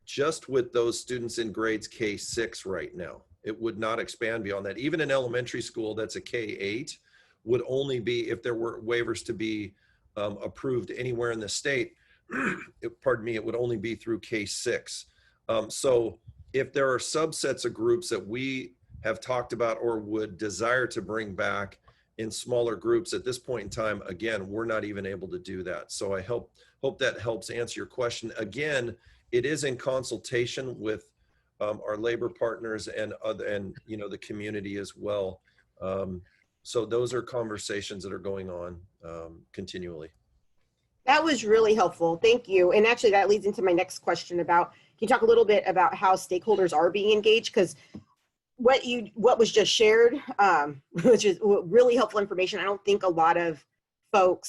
just with those students in grades K6 right now. It would not expand beyond that. Even in elementary school, that's a K8, would only be, if there were waivers to be approved anywhere in the state, it would only be through K6. So if there are subsets of groups that we have talked about or would desire to bring back in smaller groups at this point in time, again, we're not even able to do that. So I hope that helps answer your question. Again, it is in consultation with our labor partners and the community as well. So those are conversations that are going on continually. That was really helpful. Thank you. And actually that leads into my next question about, can you talk a little bit about how stakeholders are being engaged? Because what was just shared, which is really helpful information, I don't think a lot of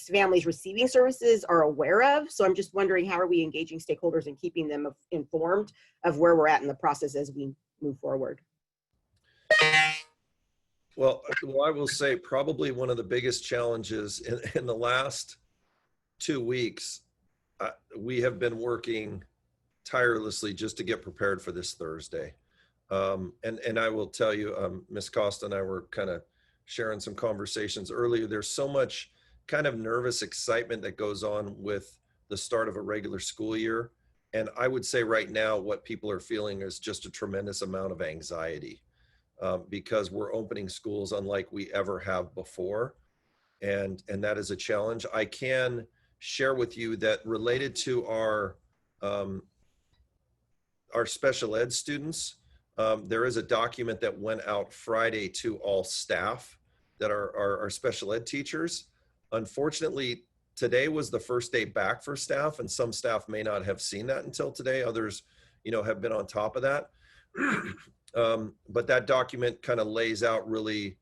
families receiving services are aware of. So I'm just wondering, how are we engaging stakeholders and keeping them informed of where we're at in the process as we move forward? Well, I will say probably one of the biggest challenges in the last 2 weeks, we have been working tirelessly just to get prepared for this Thursday. And I will tell you, Ms. Costa and I were kind of sharing some conversations earlier. There's so much kind of nervous excitement that goes on with the start of a regular school year. And I would say right now, what people are feeling is just a tremendous amount of anxiety because we're opening schools unlike we ever have before. And that is a challenge. I can share with you that related to our special ed students, there is a document that went out Friday to all staff that are our special ed teachers. Unfortunately, today was the first day back for staff, and some staff may not have seen that until today. Others, have been on top of that. But that document kind of lays out really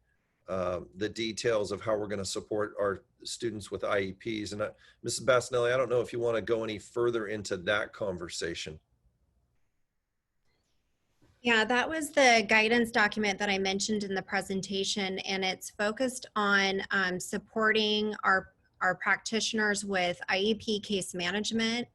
the details of how we're going to support our students with IEPs. And Mrs. Bassinelli, I don't know if you want to go any further into that conversation. Yeah, that was the guidance document that I mentioned in the presentation, and it's focused on supporting our practitioners with IEP case management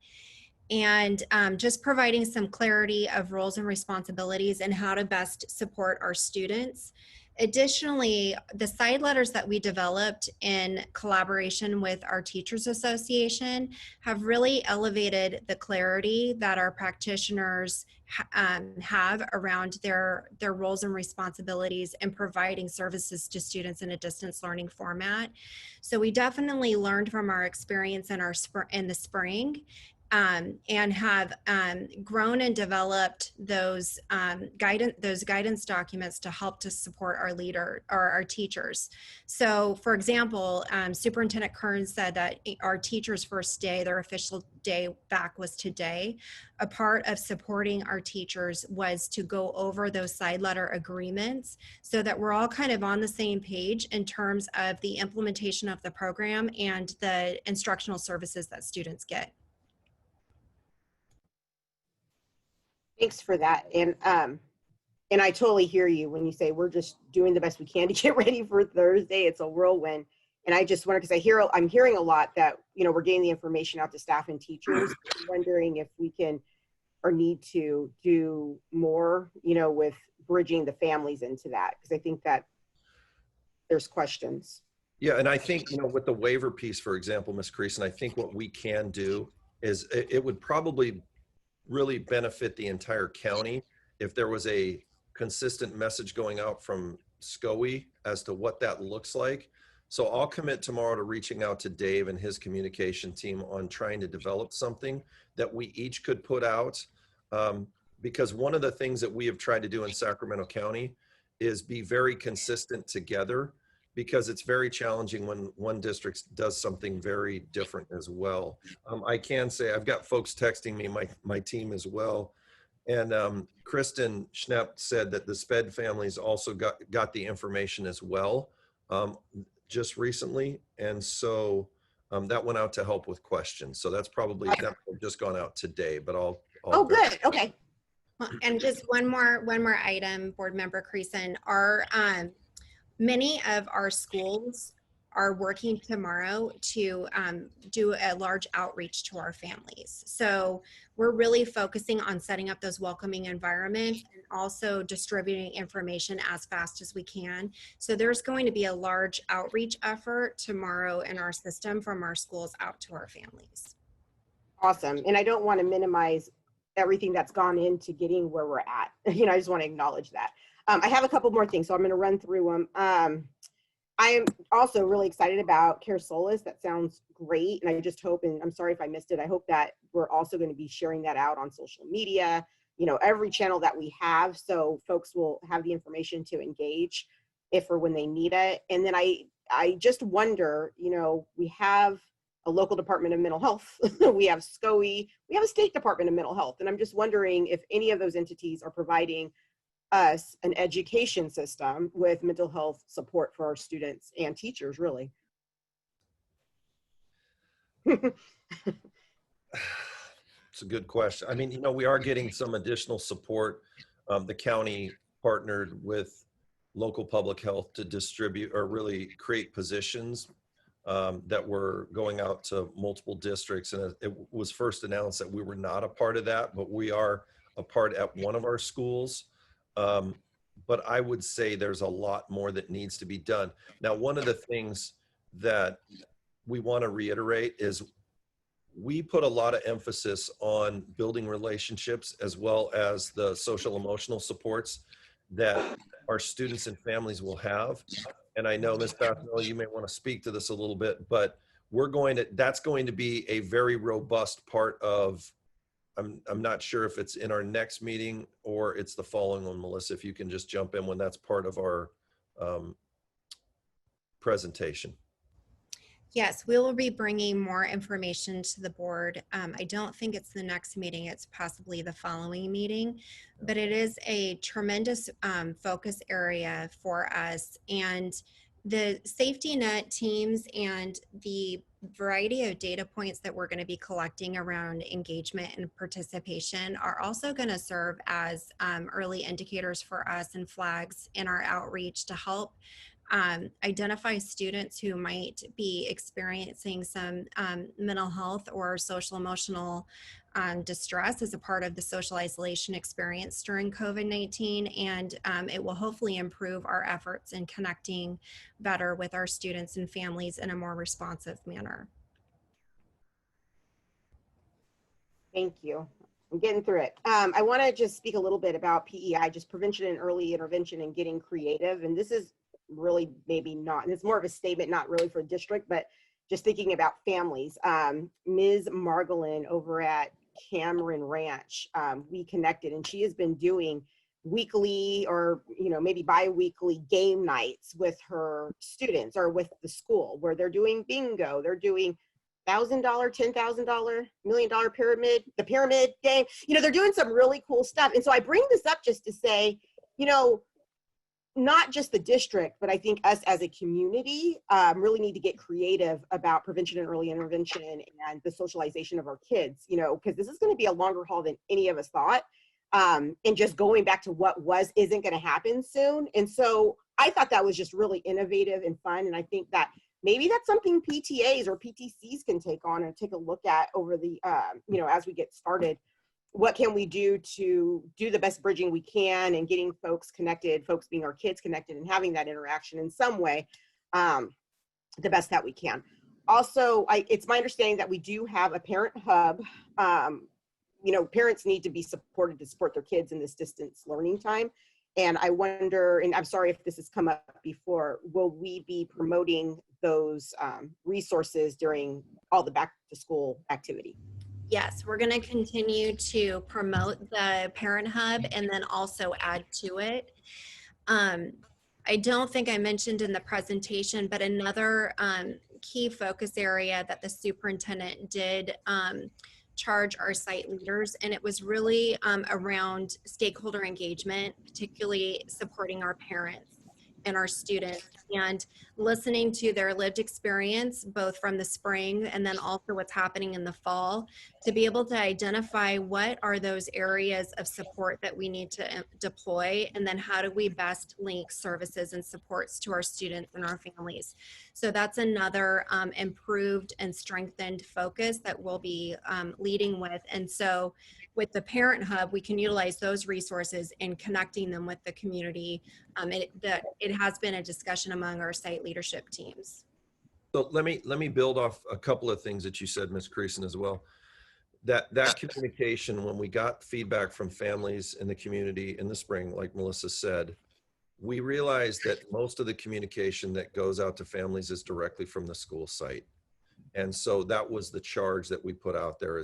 and just providing some clarity of roles and responsibilities and how to best support our students. Additionally, the side letters that we developed in collaboration with our Teachers Association have really elevated the clarity that our practitioners have around their roles and responsibilities in providing services to students in a distance learning format. So we definitely learned from our experience in the spring and have grown and developed those guidance documents to help to support our teachers. So, for example, Superintendent Kern said that our teachers' first day, their official day back was today. A part of supporting our teachers was to go over those side letter agreements so that we're all kind of on the same page in terms of the implementation of the program and the instructional services that students get. Thanks for that. And I totally hear you when you say we're just doing the best we can to get ready for Thursday. It's a whirlwind. And I just wonder, because I'm hearing a lot that, we're getting the information out to staff and teachers. I'm wondering if we can or need to do more, with bridging the families into that, because I think that there's questions. Yeah, and I think, with the waiver piece, for example, Ms. Creason, I think what we can do is it would probably really benefit the entire county if there was a consistent message going out from SCOE as to what that looks like. So I'll commit tomorrow to reaching out to Dave and his communication team on trying to develop something that we each could put out. Because one of the things that we have tried to do in Sacramento County is be very consistent together, because it's very challenging when one district does something very different as well. I can say I've got folks texting me, my team as well. And Kristen Schnepp said that the SPED families also got the information as well just recently. And so that went out to help with questions. So that's probably that just gone out today, but I'll oh, good. Okay. And just one more item, Board Member Creason. Many of our schools are working tomorrow to do a large outreach to our families. So we're really focusing on setting up those welcoming environments and also distributing information as fast as we can. So there's going to be a large outreach effort tomorrow in our system from our schools out to our families. Awesome. And I don't want to minimize everything that's gone into getting where we're at. I just want to acknowledge that. I have a couple more things, so I'm going to run through them. I am also really excited about Care Solace. That sounds great. And I just hope, and I'm sorry if I missed it, I hope that we're also going to be sharing that out on social media, every channel that we have, so folks will have the information to engage if or when they need it. And then I just wonder, we have a local Department of Mental Health, we have SCOE, we have a state Department of Mental Health. And I'm just wondering if any of those entities are providing us an education system with mental health support for our students and teachers, really. It's a good question. I mean, we are getting some additional support. The county partnered with local public health to distribute or really create positions that were going out to multiple districts. And it was first announced that we were not a part of that, but we are a part at one of our schools. But I would say there's a lot more that needs to be done. Now, one of the things that we want to reiterate is we put a lot of emphasis on building relationships as well as the social emotional supports that our students and families will have. And I know, Ms. Bathnell, you may want to speak to this a little bit, but that's going to be a very robust part of, I'm not sure if it's in our next meeting or it's the following one. Melissa, if you can just jump in when that's part of our presentation. Yes, we will be bringing more information to the board. I don't think it's the next meeting, it's possibly the following meeting, but it is a tremendous focus area for us. And the safety net teams and the variety of data points that we're going to be collecting around engagement and participation are also going to serve as early indicators for us and flags in our outreach to help identify students who might be experiencing some mental health or social emotional distress as a part of the social isolation experience during COVID-19. And it will hopefully improve our efforts in connecting better with our students and families in a more responsive manner. Thank you. I'm getting through it. I want to just speak a little bit about PEI, just prevention and early intervention and getting creative. And this is really maybe not, and it's more of a statement, not really for district, but just thinking about families. Ms. Margolin over at Cameron Ranch, we connected, and she has been doing weekly or maybe bi-weekly game nights with her students or with the school, where they're doing bingo, they're doing $1,000, $10,000, $1 million pyramid, the pyramid game. They're doing some really cool stuff. And so I bring this up just to say, not just the district, but I think us as a community really need to get creative about prevention and early intervention and the socialization of our kids, because this is going to be a longer haul than any of us thought. And just going back to what isn't going to happen soon. And so I thought that was just really innovative and fun. And I think that maybe that's something PTAs or PTCs can take on and take a look at over the, as we get started. What can we do to do the best bridging we can and getting folks connected, folks being our kids connected and having that interaction in some way, the best that we can. Also, it's my understanding that we do have a parent hub. Parents need to be supported to support their kids in this distance learning time. And I wonder, and I'm sorry if this has come up before, will we be promoting those resources during all the back to school activity? Yes, we're going to continue to promote the Parent Hub and then also add to it. I don't think I mentioned in the presentation, but another key focus area that the superintendent did charge our site leaders, and it was really around stakeholder engagement, particularly supporting our parents and our students and listening to their lived experience, both from the spring and then also what's happening in the fall, to be able to identify what are those areas of support that we need to deploy, and then how do we best link services and supports to our students and our families. So that's another improved and strengthened focus that we'll be leading with. And so with the Parent Hub, we can utilize those resources in connecting them with the community. It has been a discussion among our site leadership teams. So let me build off a couple of things that you said, Ms. Creason, as well. That communication, when we got feedback from families in the community in the spring, like Melissa said, we realized that most of the communication that goes out to families is directly from the school site. And so that was the charge that we put out there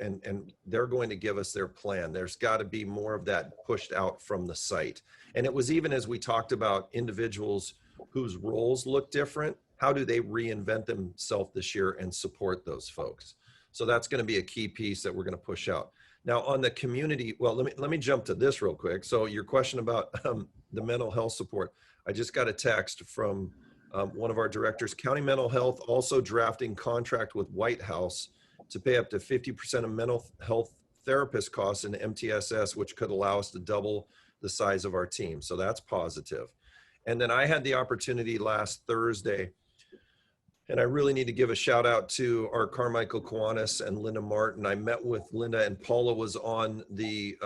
and they're going to give us their plan. There's got to be more of that pushed out from the site. And it was even as we talked about individuals whose roles look different, how do they reinvent themselves this year and support those folks? So that's going to be a key piece that we're going to push out. Now on the community, well, let me jump to this real quick. So your question about the mental health support, I just got a text from one of our directors. County Mental Health also drafting contract with White House to pay up to 50% of mental health therapist costs in MTSS, which could allow us to double the size of our team. So that's positive. And then I had the opportunity last Thursday, and I really need to give a shout out to our Carmichael Kiwanis and Linda Martin. I met with Linda, and Paula was on the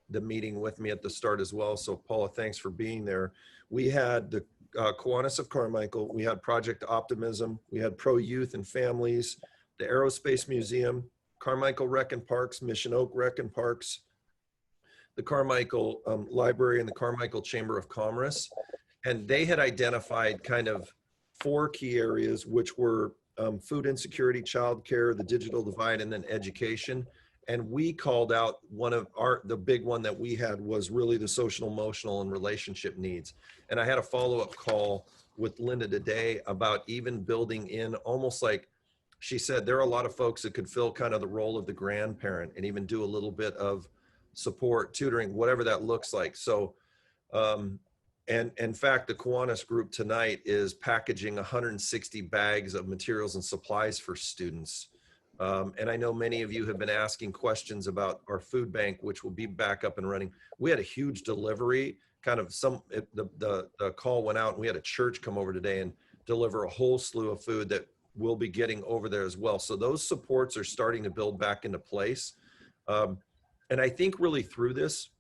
meeting with me at the start as well. So Paula, thanks for being there. We had the Kiwanis of Carmichael, we had Project Optimism, we had Pro Youth and Families, the Aerospace Museum, Carmichael Rec and Parks, Mission Oak Rec and Parks, the Carmichael Library, and the Carmichael Chamber of Commerce. And they had identified kind of 4 key areas, which were food insecurity, childcare, the digital divide, and then education. And we called out one of the big one that we had was really the social, emotional, and relationship needs. And I had a follow-up call with Linda today about even building in almost like, she said, there are a lot of folks that could fill kind of the role of the grandparent and even do a little bit of support, tutoring, whatever that looks like. So, and in fact, the Kiwanis group tonight is packaging 160 bags of materials and supplies for students. And I know many of you have been asking questions about our food bank, which will be back up and running. We had a huge delivery, kind of the call went out, and we had a church come over today and deliver a whole slew of food that we'll be getting over there as well. So those supports are starting to build back into place. And I think really through this,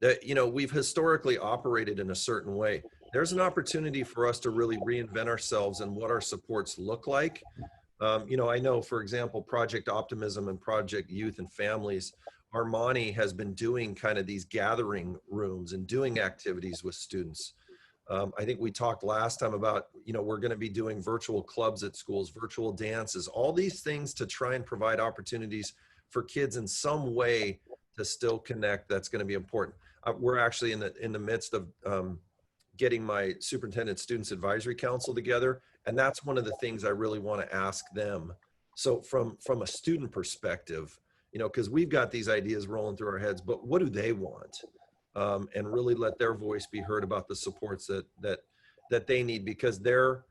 that, you know, we've historically operated in a certain way. There's an opportunity for us to really reinvent ourselves and what our supports look like. You know, I know, for example, Project Optimism and Project Youth and Families, Armani has been doing kind of these gathering rooms and doing activities with students. I think we talked last time about, you know, we're going to be doing virtual clubs at schools, virtual dances, all these things to try and provide opportunities for kids in some way to still connect. That's going to be important. We're actually in the midst of getting my Superintendent Students Advisory Council together. And that's one of the things I really want to ask them. So from a student perspective, you know, because we've got these ideas rolling through our heads, but what do they want? And really let their voice be heard about the supports that they need, because their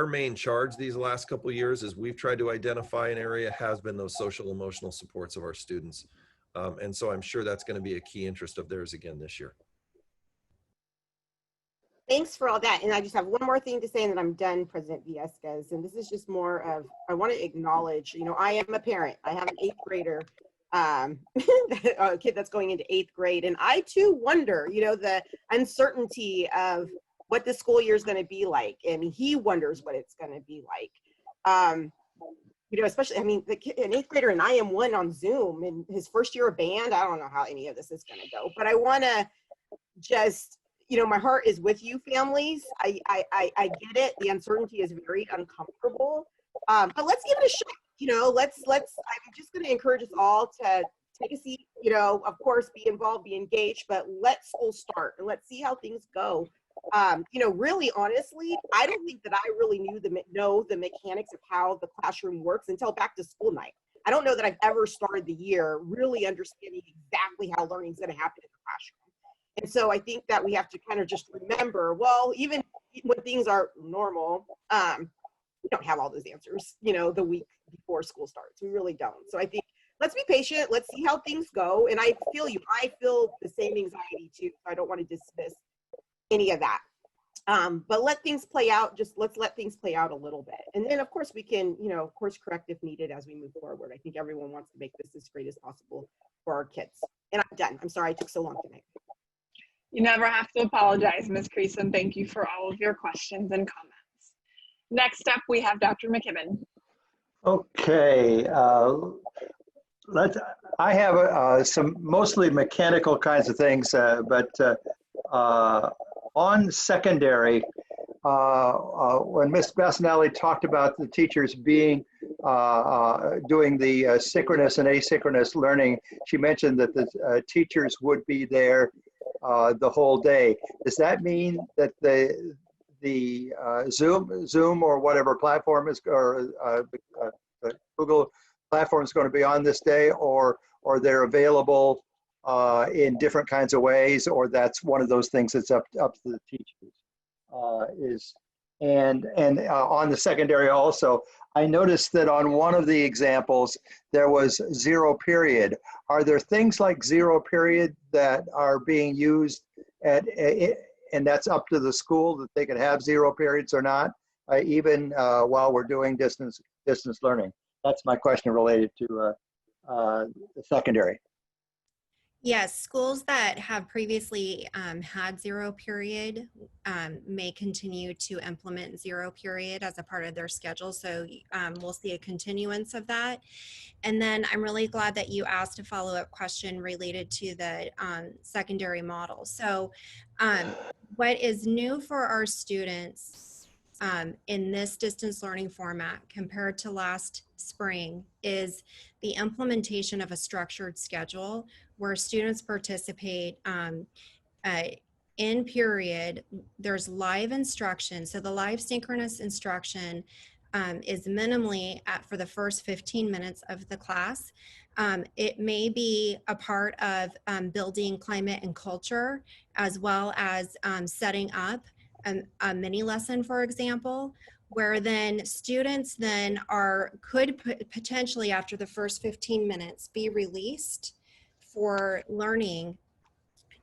main charge these last couple of years is we've tried to identify an area has been those social emotional supports of our students. And so I'm sure that's going to be a key interest of theirs again this year. Thanks for all that. And I just have one more thing to say and then I'm done, President Viescas. And this is just more of, I want to acknowledge, you know, I am a parent. I have an 8th grader, a kid that's going into 8th grade. And I too wonder, you know, the uncertainty of what the school year is going to be like. And he wonders what it's going to be like. You know, especially, I mean, an 8th grader, and I am one on Zoom, and his first year of band, I don't know how any of this is going to go, but I want to just, you know, my heart is with you families. I get it. The uncertainty is very uncomfortable, but let's give it a shot. You know, I'm just going to encourage us all to take a seat, you know, of course, be involved, be engaged, but let school start and let's see how things go. You know, really, honestly, I don't think that I really know the mechanics of how the classroom works until back to school night. I don't know that I've ever started the year really understanding exactly how learning is going to happen in the classroom. And so I think that we have to kind of just remember, well, even when things are normal, we don't have all those answers, you know, the week before school starts. We really don't. So I think let's be patient. Let's see how things go. And I feel you. I feel the same anxiety too. So I don't want to dismiss any of that. But let things play out. Just let's let things play out a little bit. And then of course we can, you know, course correct if needed as we move forward. I think everyone wants to make this as great as possible for our kids. And I'm done. I'm sorry I took so long tonight. You never have to apologize, Ms. Creason. Thank you for all of your questions and comments. Next up, we have Dr. McKibben. Okay, I have some mostly mechanical kinds of things, but on secondary, when Ms. Bassanelli talked about the teachers being doing the synchronous and asynchronous learning, she mentioned that the teachers would be there the whole day. Does that mean that the Zoom or whatever platform is, or the Google platform is going to be on this day, or they're available in different kinds of ways, or that's one of those things that's up to the teachers? And on the secondary also, I noticed that on one of the examples there was 0 period. Are there things like 0 period that are being used and that's up to the school that they could have 0 periods or not, even while we're doing distance learning. That's my question related to the secondary. Yes, schools that have previously had 0 period may continue to implement 0 period as a part of their schedule. So we'll see a continuance of that. And then I'm really glad that you asked a follow-up question related to the secondary model. So what is new for our students in this distance learning format compared to last spring is the implementation of a structured schedule where students participate in period. There's live instruction. So the live synchronous instruction is minimally for the first 15 minutes of the class. It may be a part of building climate and culture, as well as setting up a mini lesson, for example, where then students then could potentially after the first 15 minutes be released for learning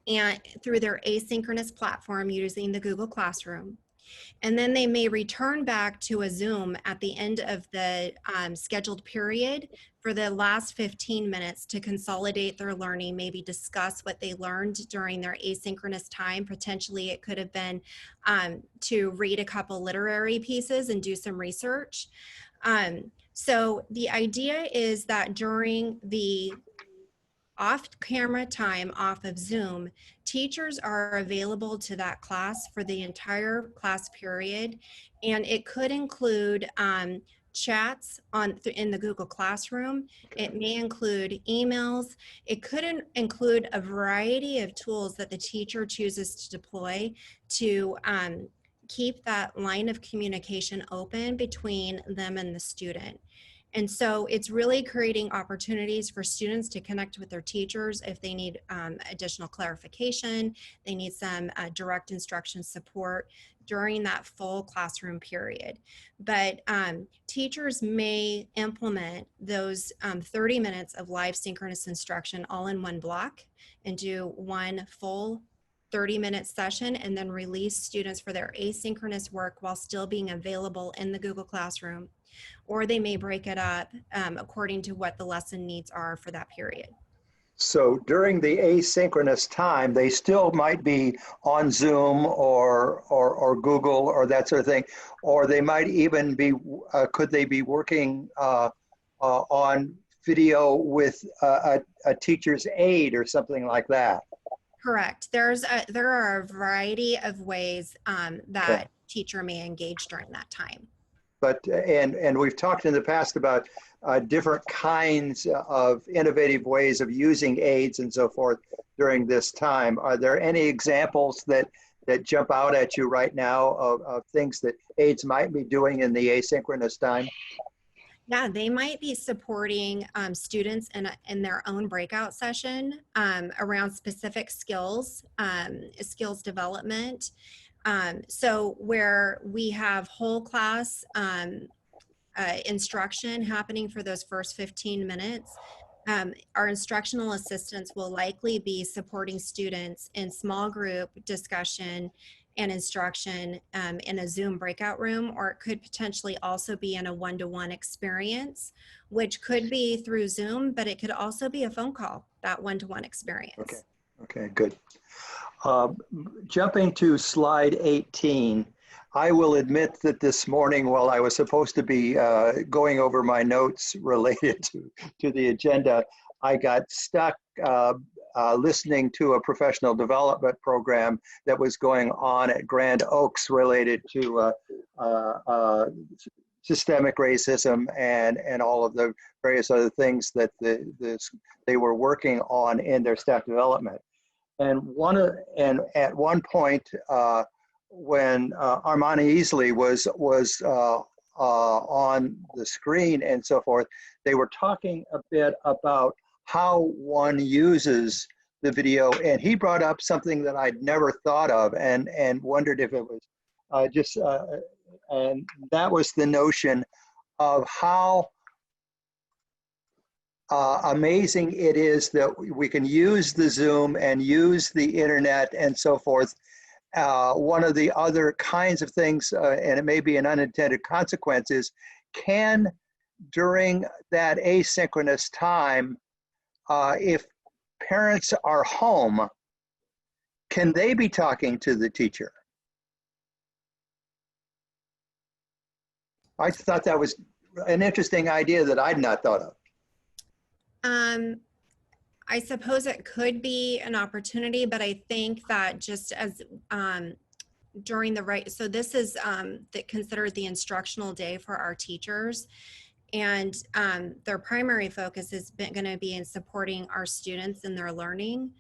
and through their asynchronous platform using the Google Classroom. And then they may return back to a Zoom at the end of the scheduled period for the last 15 minutes to consolidate their learning, maybe discuss what they learned during their asynchronous time. Potentially it could have been to read a couple literary pieces and do some research. So the idea is that during the off-camera time off of Zoom, teachers are available to that class for the entire class period, and it could include chats in the Google Classroom. It may include emails. It could include a variety of tools that the teacher chooses to deploy to keep that line of communication open between them and the student. And so it's really creating opportunities for students to connect with their teachers if they need additional clarification, they need some direct instruction support during that full classroom period. But teachers may implement those 30 minutes of live synchronous instruction all in one block and do one full 30-minute session and then release students for their asynchronous work while still being available in the Google Classroom. Or they may break it up according to what the lesson needs are for that period. So during the asynchronous time, they still might be on Zoom or Google or that sort of thing, or they might even be, could they be working on video with a teacher's aide or something like that? Correct. There are a variety of ways that teacher may engage during that time. But and we've talked in the past about different kinds of innovative ways of using aids and so forth during this time. Are there any examples that jump out at you right now of things that aids might be doing in the asynchronous time? Yeah, they might be supporting students in their own breakout session around specific skills, skills development. So where we have whole class instruction happening for those first 15 minutes, our instructional assistants will likely be supporting students in small group discussion and instruction in a Zoom breakout room, or it could potentially also be in a one-to-one experience, which could be through Zoom, but it could also be a phone call, that one-to-one experience. Okay, good. Jumping to slide 18, I will admit that this morning, while I was supposed to be going over my notes related to the agenda, I got stuck listening to a professional development program that was going on at Grand Oaks related to systemic racism and all of the various other things that they were working on in their staff development. And at one point, when Armani Easley was on the screen and so forth, they were talking a bit about how one uses the video, and he brought up something that I'd never thought of and wondered if it was and that was the notion of how amazing it is that we can use the Zoom and use the internet and so forth one of the other kinds of things, and it may be an unintended consequence, is can during that asynchronous time, if parents are home, can they be talking to the teacher? I thought that was an interesting idea that I'd not thought of. I suppose it could be an opportunity, but I think that just as during the so this is considered the instructional day for our teachers, and their primary focus is going to be in supporting our students in their learning.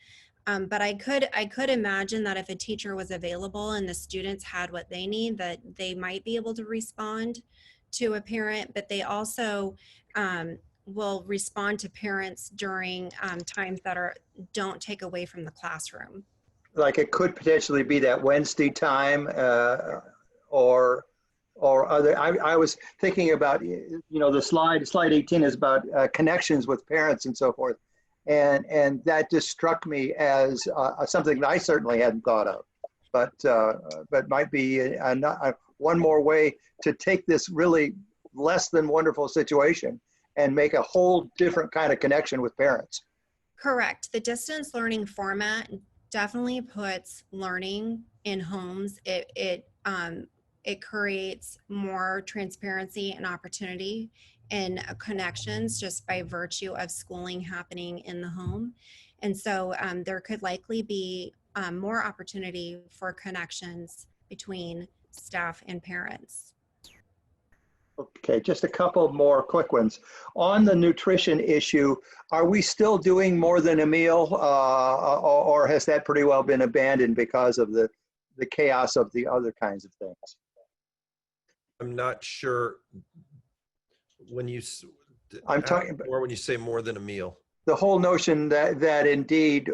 But I could imagine that if a teacher was available and the students had what they need, that they might be able to respond to a parent, but they also will respond to parents during times that don't take away from the classroom. Like it could potentially be that Wednesday time or other. I was thinking about, the slide 18 is about connections with parents and so forth. And that just struck me as something that I certainly hadn't thought of, but might be one more way to take this really less than wonderful situation and make a whole different kind of connection with parents. Correct. The distance learning format definitely puts learning in homes. It creates more transparency and opportunity and connections just by virtue of schooling happening in the home. And so there could likely be more opportunity for connections between staff and parents. Okay, just a couple more quick ones. On the nutrition issue, are we still doing more than a meal or has that pretty well been abandoned because of the chaos of the other kinds of things? I'm not sure when you, I'm talking about, or when you say more than a meal. The whole notion that indeed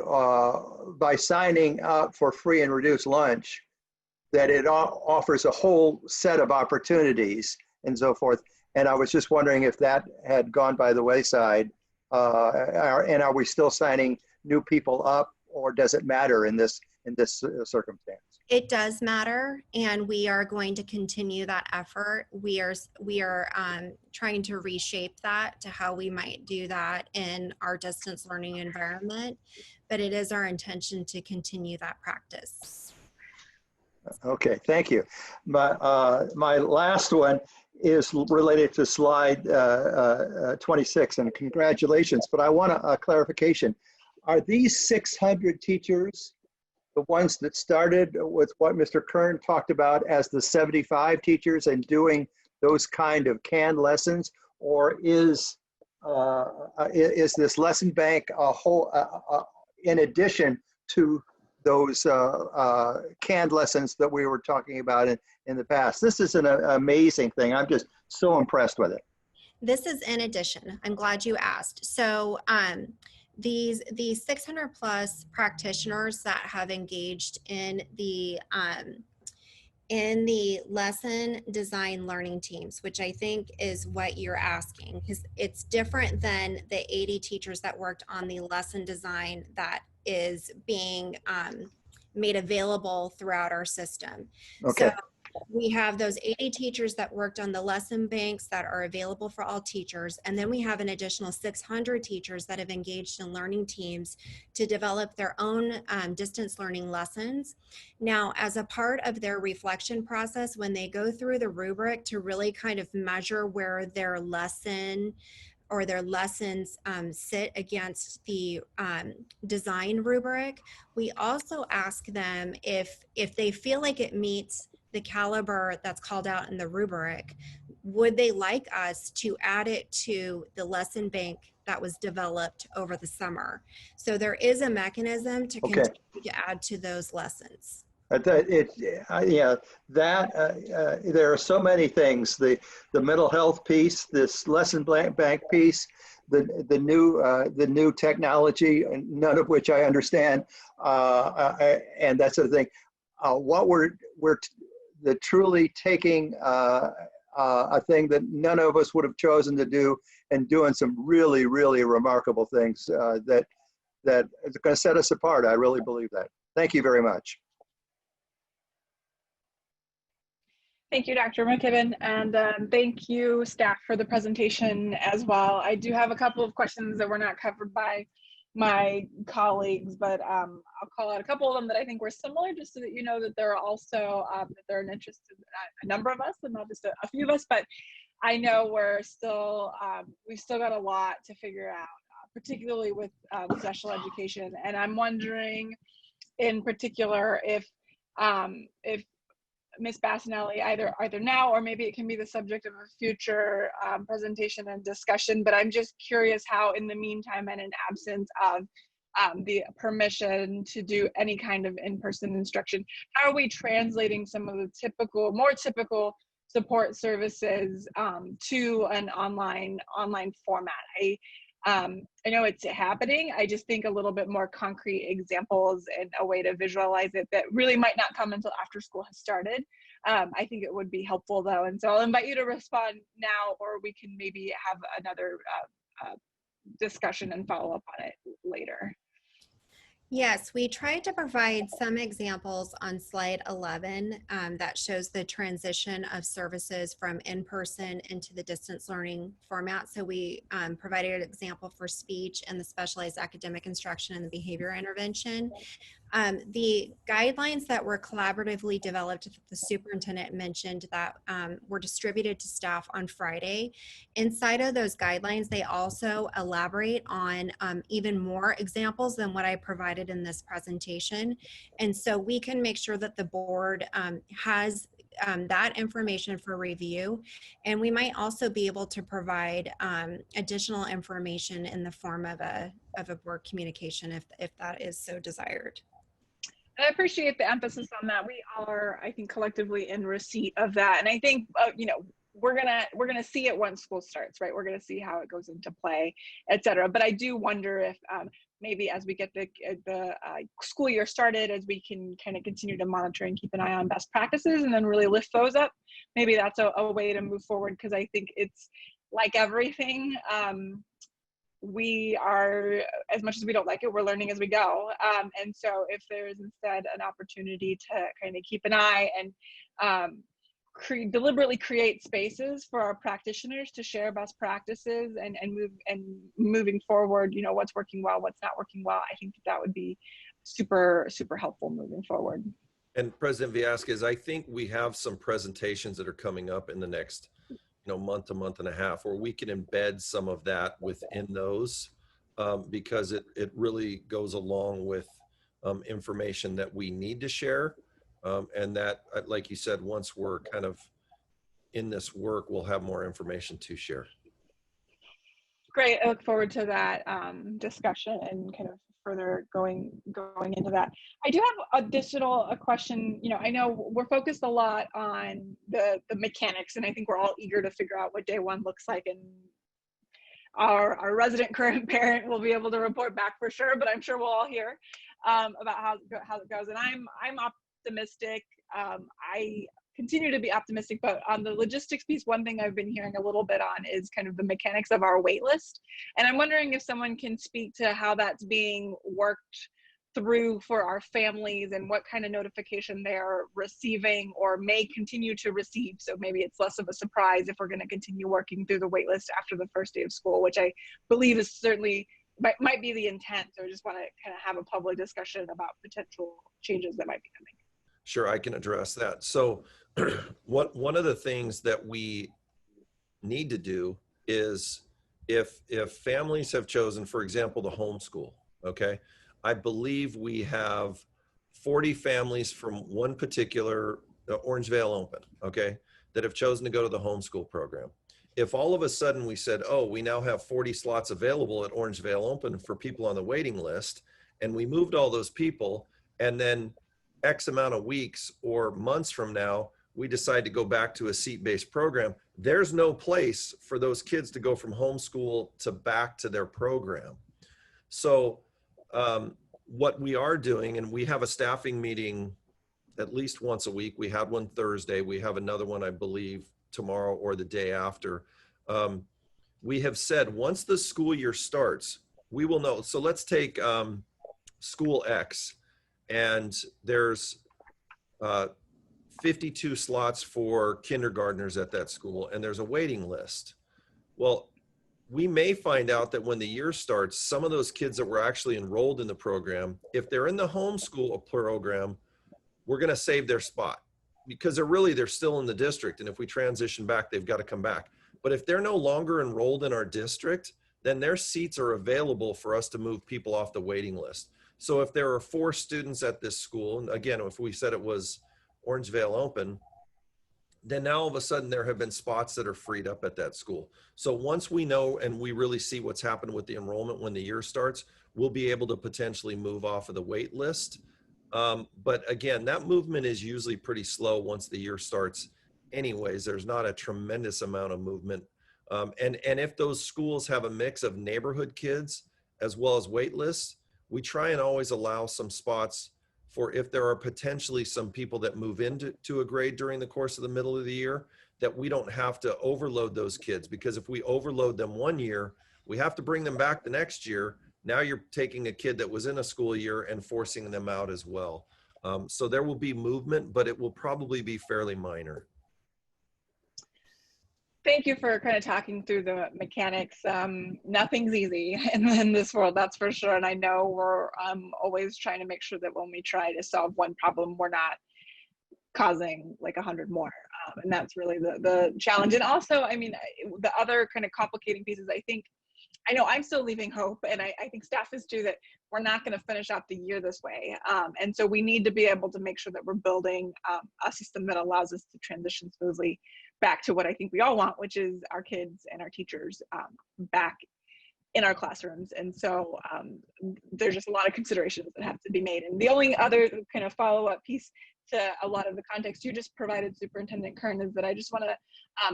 by signing up for free and reduced lunch, that it offers a whole set of opportunities and so forth. And I was just wondering if that had gone by the wayside, and are we still signing new people up, or does it matter in this circumstance? It does matter, and we are going to continue that effort. We are trying to reshape that to how we might do that in our distance learning environment, but it is our intention to continue that practice. Okay, thank you. My last one is related to slide 26, and congratulations, but I want a clarification. Are these 600 teachers the ones that started with what Mr. Kern talked about as the 75 teachers and doing those kind of canned lessons, or is this lesson bank a whole, in addition to those canned lessons that we were talking about in the past? This is an amazing thing. I'm just so impressed with it. This is in addition. I'm glad you asked. So these 600 plus practitioners that have engaged in the lesson design learning teams, which I think is what you're asking, because it's different than the 80 teachers that worked on the lesson design that is being made available throughout our system. Okay. So we have those 80 teachers that worked on the lesson banks that are available for all teachers. And then we have an additional 600 teachers that have engaged in learning teams to develop their own distance learning lessons. Now, as a part of their reflection process, when they go through the rubric to really kind of measure where their lesson or their lessons sit against the design rubric, we also ask them if they feel like it meets the caliber that's called out in the rubric, would they like us to add it to the lesson bank that was developed over the summer? So there is a mechanism to continue to add to those lessons. There are so many things, the mental health piece, this lesson bank piece, the new technology, none of which I understand, and that sort of thing. What we're truly taking a thing that none of us would have chosen to do and doing some really, really remarkable things that is going to set us apart. I really believe that. Thank you very much. Thank you, Dr. McKibben, and thank you, staff, for the presentation as well. I do have a couple of questions that were not covered by my colleagues, but I'll call out a couple of them that I think were similar, just so that you know that there are also that there are an interest in a number of us, and not just a few of us. But I know we're still we've still got a lot to figure out, particularly with special education, and I'm wondering, in particular, if Ms. Bassinelli, either now or maybe it can be the subject of a future presentation and discussion, but I'm just curious how, in the meantime and in absence of the permission to do any kind of in-person instruction, how are we translating some of the more typical support services to an online format? I know it's happening. I just think a little bit more concrete examples and a way to visualize it that really might not come until after school has started. I think it would be helpful though. And so I'll invite you to respond now, or we can maybe have another discussion and follow up on it later. Yes, we tried to provide some examples on slide 11 that shows the transition of services from in-person into the distance learning format. So we provided an example for speech and the specialized academic instruction and the behavior intervention. The guidelines that were collaboratively developed, the superintendent mentioned that were distributed to staff on Friday. Inside of those guidelines, they also elaborate on even more examples than what I provided in this presentation. And so we can make sure that the board has that information for review. And we might also be able to provide additional information in the form of a board communication if that is so desired. I appreciate the emphasis on that. We are, I think, collectively in receipt of that. And I think, you know, we're gonna see it once school starts, right? We're gonna see how it goes into play, et cetera. But I do wonder if maybe as we get the school year started, as we can kind of continue to monitor and keep an eye on best practices and then really lift those up, maybe that's a way to move forward, because I think it's like everything. We are, as much as we don't like it, we're learning as we go. And so if there's instead an opportunity to kind of keep an eye and deliberately create spaces for our practitioners to share best practices and moving forward, you know, what's working well, what's not working well, I think that would be super, super helpful moving forward. And President Villescaz, I think we have some presentations that are coming up in the next month to month and a half, where we can embed some of that within those, because it really goes along with information that we need to share. And that, like you said, once we're kind of in this work, we'll have more information to share. Great, I look forward to that discussion and kind of further going into that. I do have a question. You know, I know we're focused a lot on the mechanics, and I think we're all eager to figure out what day one looks like, and our resident current parent will be able to report back for sure, but I'm sure we'll all hear about how it goes. And I'm optimistic. I continue to be optimistic, but on the logistics piece, one thing I've been hearing a little bit on is kind of the mechanics of our wait list. And I'm wondering if someone can speak to how that's being worked through for our families and what kind of notification they're receiving or may continue to receive. So maybe it's less of a surprise if we're going to continue working through the wait list after the first day of school, which I believe is certainly might be the intent. So I just want to kind of have a public discussion about potential changes that might be coming. Sure, I can address that. So one of the things that we need to do is if families have chosen, for example, the homeschool, okay, I believe we have 40 families from one particular Orangevale Open, okay, that have chosen to go to the homeschool program. If all of a sudden we said, oh, we now have 40 slots available at Orangevale Open for people on the waiting list, and we moved all those people, and then X amount of weeks or months from now, we decide to go back to a seat-based program, there's no place for those kids to go from homeschool to back to their program. So what we are doing, and we have a staffing meeting at least once a week. We had one Thursday. We have another one, I believe, tomorrow or the day after. We have said once the school year starts, we will know. So let's take school X, and there's 52 slots for kindergartners at that school, and there's a waiting list. Well, we may find out that when the year starts, some of those kids that were actually enrolled in the program, if they're in the homeschool program, we're going to save their spot because they're still in the district. And if we transition back, they've got to come back. But if they're no longer enrolled in our district, then their seats are available for us to move people off the waiting list. So if there are 4 students at this school, and again, if we said it was Orangevale Open, then now all of a sudden there have been spots that are freed up at that school. So once we know and we really see what's happened with the enrollment when the year starts, we'll be able to potentially move off of the wait list. But again, that movement is usually pretty slow once the year starts. Anyways, there's not a tremendous amount of movement. And if those schools have a mix of neighborhood kids as well as wait lists, we try and always allow some spots for if there are potentially some people that move into a grade during the course of the middle of the year, that we don't have to overload those kids, because if we overload them one year, we have to bring them back the next year. Now you're taking a kid that was in a school year and forcing them out as well. So there will be movement, but it will probably be fairly minor. Thank you for kind of talking through the mechanics. Nothing's easy in this world, that's for sure. And I know we're always trying to make sure that when we try to solve one problem, we're not causing like 100 more. And that's really the challenge. And also, I mean, the other kind of complicating pieces, I know I'm still leaving hope, and I think staff is too, that we're not going to finish out the year this way. And so we need to be able to make sure that we're building a system that allows us to transition smoothly back to what I think we all want, which is our kids and our teachers back in our classrooms. And so there's just a lot of considerations that have to be made. And the only other kind of follow-up piece to a lot of the context you just provided, Superintendent Kern, is that I just want to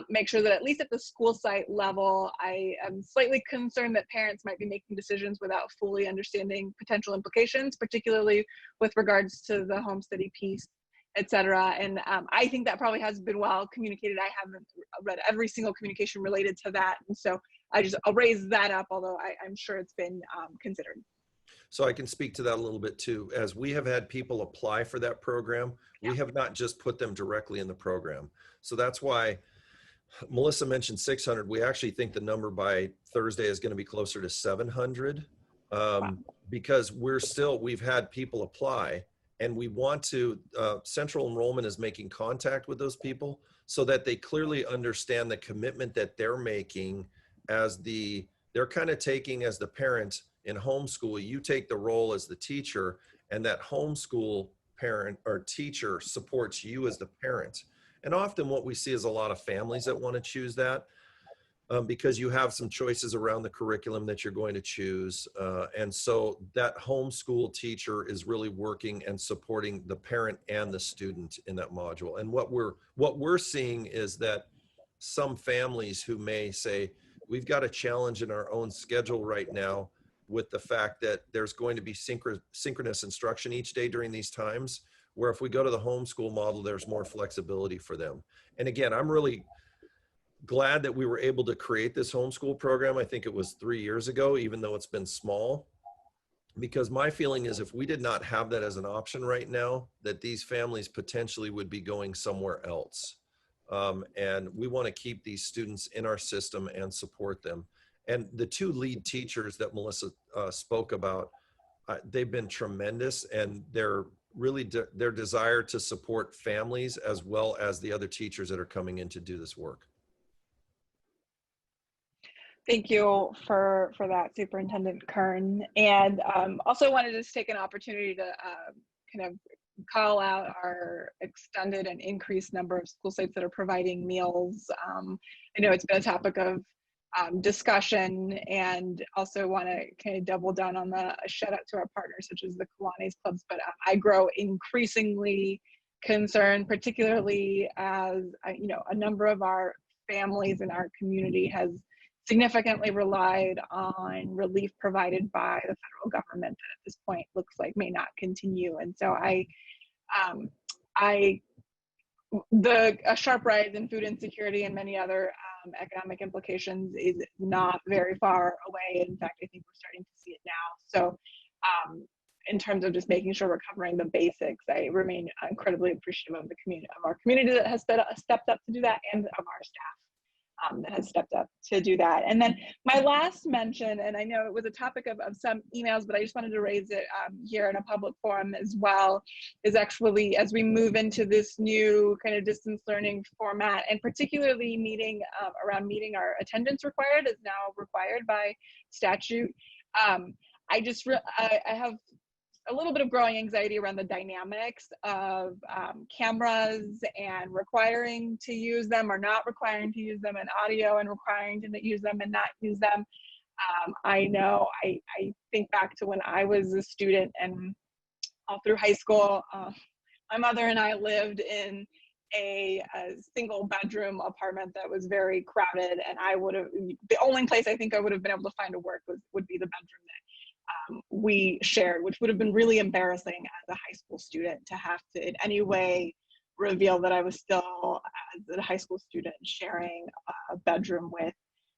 make sure that at least at the school site level, I am slightly concerned that parents might be making decisions without fully understanding potential implications, particularly with regards to the home study piece, et cetera. And I think that probably has been well communicated. I haven't read every single communication related to that. And so I'll raise that up, although I'm sure it's been considered. So I can speak to that a little bit too. As we have had people apply for that program, we have not just put them directly in the program. So that's why Melissa mentioned 600. We actually think the number by Thursday is going to be closer to 700 because we've had people apply, and we want to, central enrollment is making contact with those people so that they clearly understand the commitment that they're making they're kind of taking as the parent. In homeschool, you take the role as the teacher, and that homeschool parent or teacher supports you as the parent. And often what we see is a lot of families that want to choose that because you have some choices around the curriculum that you're going to choose. And so that homeschool teacher is really working and supporting the parent and the student in that module. And what we're seeing is that some families who may say, we've got a challenge in our own schedule right now with the fact that there's going to be synchronous instruction each day during these times, where if we go to the homeschool model, there's more flexibility for them. And again, I'm really glad that we were able to create this homeschool program. I think it was 3 years ago, even though it's been small, because my feeling is if we did not have that as an option right now, that these families potentially would be going somewhere else. And we want to keep these students in our system and support them. And the 2 lead teachers that Melissa spoke about, they've been tremendous, and they're really their desire to support families as well as the other teachers that are coming in to do this work. Thank you for that, Superintendent Kern. And also wanted to take an opportunity to kind of call out our extended and increased number of school sites that are providing meals. I know it's been a topic of discussion, and also want to kind of double down on a shout out to our partners such as the Kiwanis clubs. But I grow increasingly concerned, particularly as a number of our families in our community has significantly relied on relief provided by the federal government that at this point looks like may not continue. And so a sharp rise in food insecurity and many other economic implications is not very far away. In fact, I think we're starting to see it now. So in terms of just making sure we're covering the basics. I remain incredibly appreciative of the community, of our community that has stepped up to do that, and of our staff that has stepped up to do that. And then my last mention, and I know it was a topic of some emails, but I just wanted to raise it here in a public forum as well, is actually as we move into this new kind of distance learning format, and particularly around meeting our attendance required is now required by statute. I have a little bit of growing anxiety around the dynamics of cameras and requiring to use them or not requiring to use them, and audio and requiring to use them and not use them. I know I think back to when I was a student and all through high school, my mother and I lived in a single bedroom apartment that was very crowded, and the only place I think I would have been able to find to work would be the bedroom that we shared, which would have been really embarrassing as a high school student to have to in any way reveal that I was still, as a high school student, sharing a bedroom with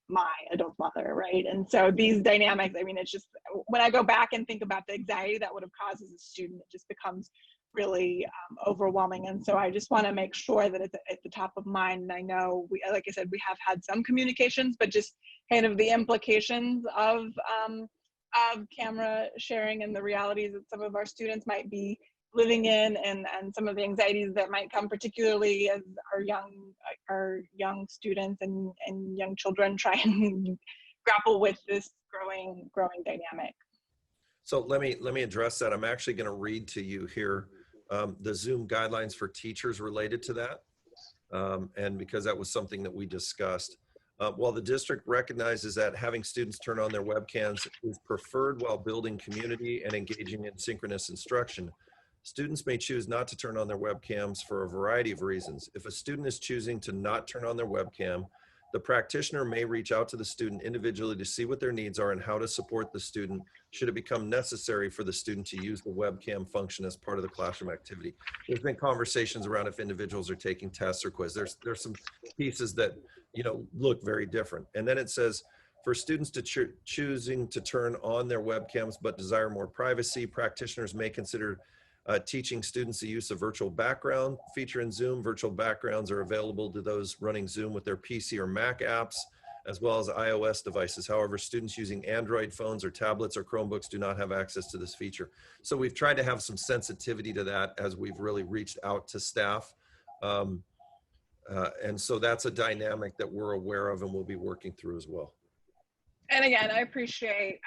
my adult mother, right? And so these dynamics, I mean, it's just, when I go back and think about the anxiety that would have caused as a student, it just becomes really overwhelming. And so I just want to make sure that it's at the top of mind. And I know, like I said, we have had some communications, but just kind of the implications of camera sharing and the realities that some of our students might be living in, and some of the anxieties that might come, particularly as our young students and young children try and grapple with this growing dynamic. So let me address that. I'm actually going to read to you here the Zoom guidelines for teachers related to that, and because that was something that we discussed. While the district recognizes that having students turn on their webcams is preferred while building community and engaging in synchronous instruction, students may choose not to turn on their webcams for a variety of reasons. If a student is choosing to not turn on their webcam, the practitioner may reach out to the student individually to see what their needs are and how to support the student should it become necessary for the student to use the webcam function as part of the classroom activity. There's been conversations around if individuals are taking tests or quiz. There's some pieces that, you know, look very different. And then it says, for students to choosing to turn on their webcams but desire more privacy, practitioners may consider teaching students the use of virtual background feature in Zoom. Virtual backgrounds are available to those running Zoom with their PC or Mac apps, as well as iOS devices. However, students using Android phones or tablets or Chromebooks do not have access to this feature. So we've tried to have some sensitivity to that as we've really reached out to staff. And so that's a dynamic that we're aware of and we'll be working through as well. And again, I appreciate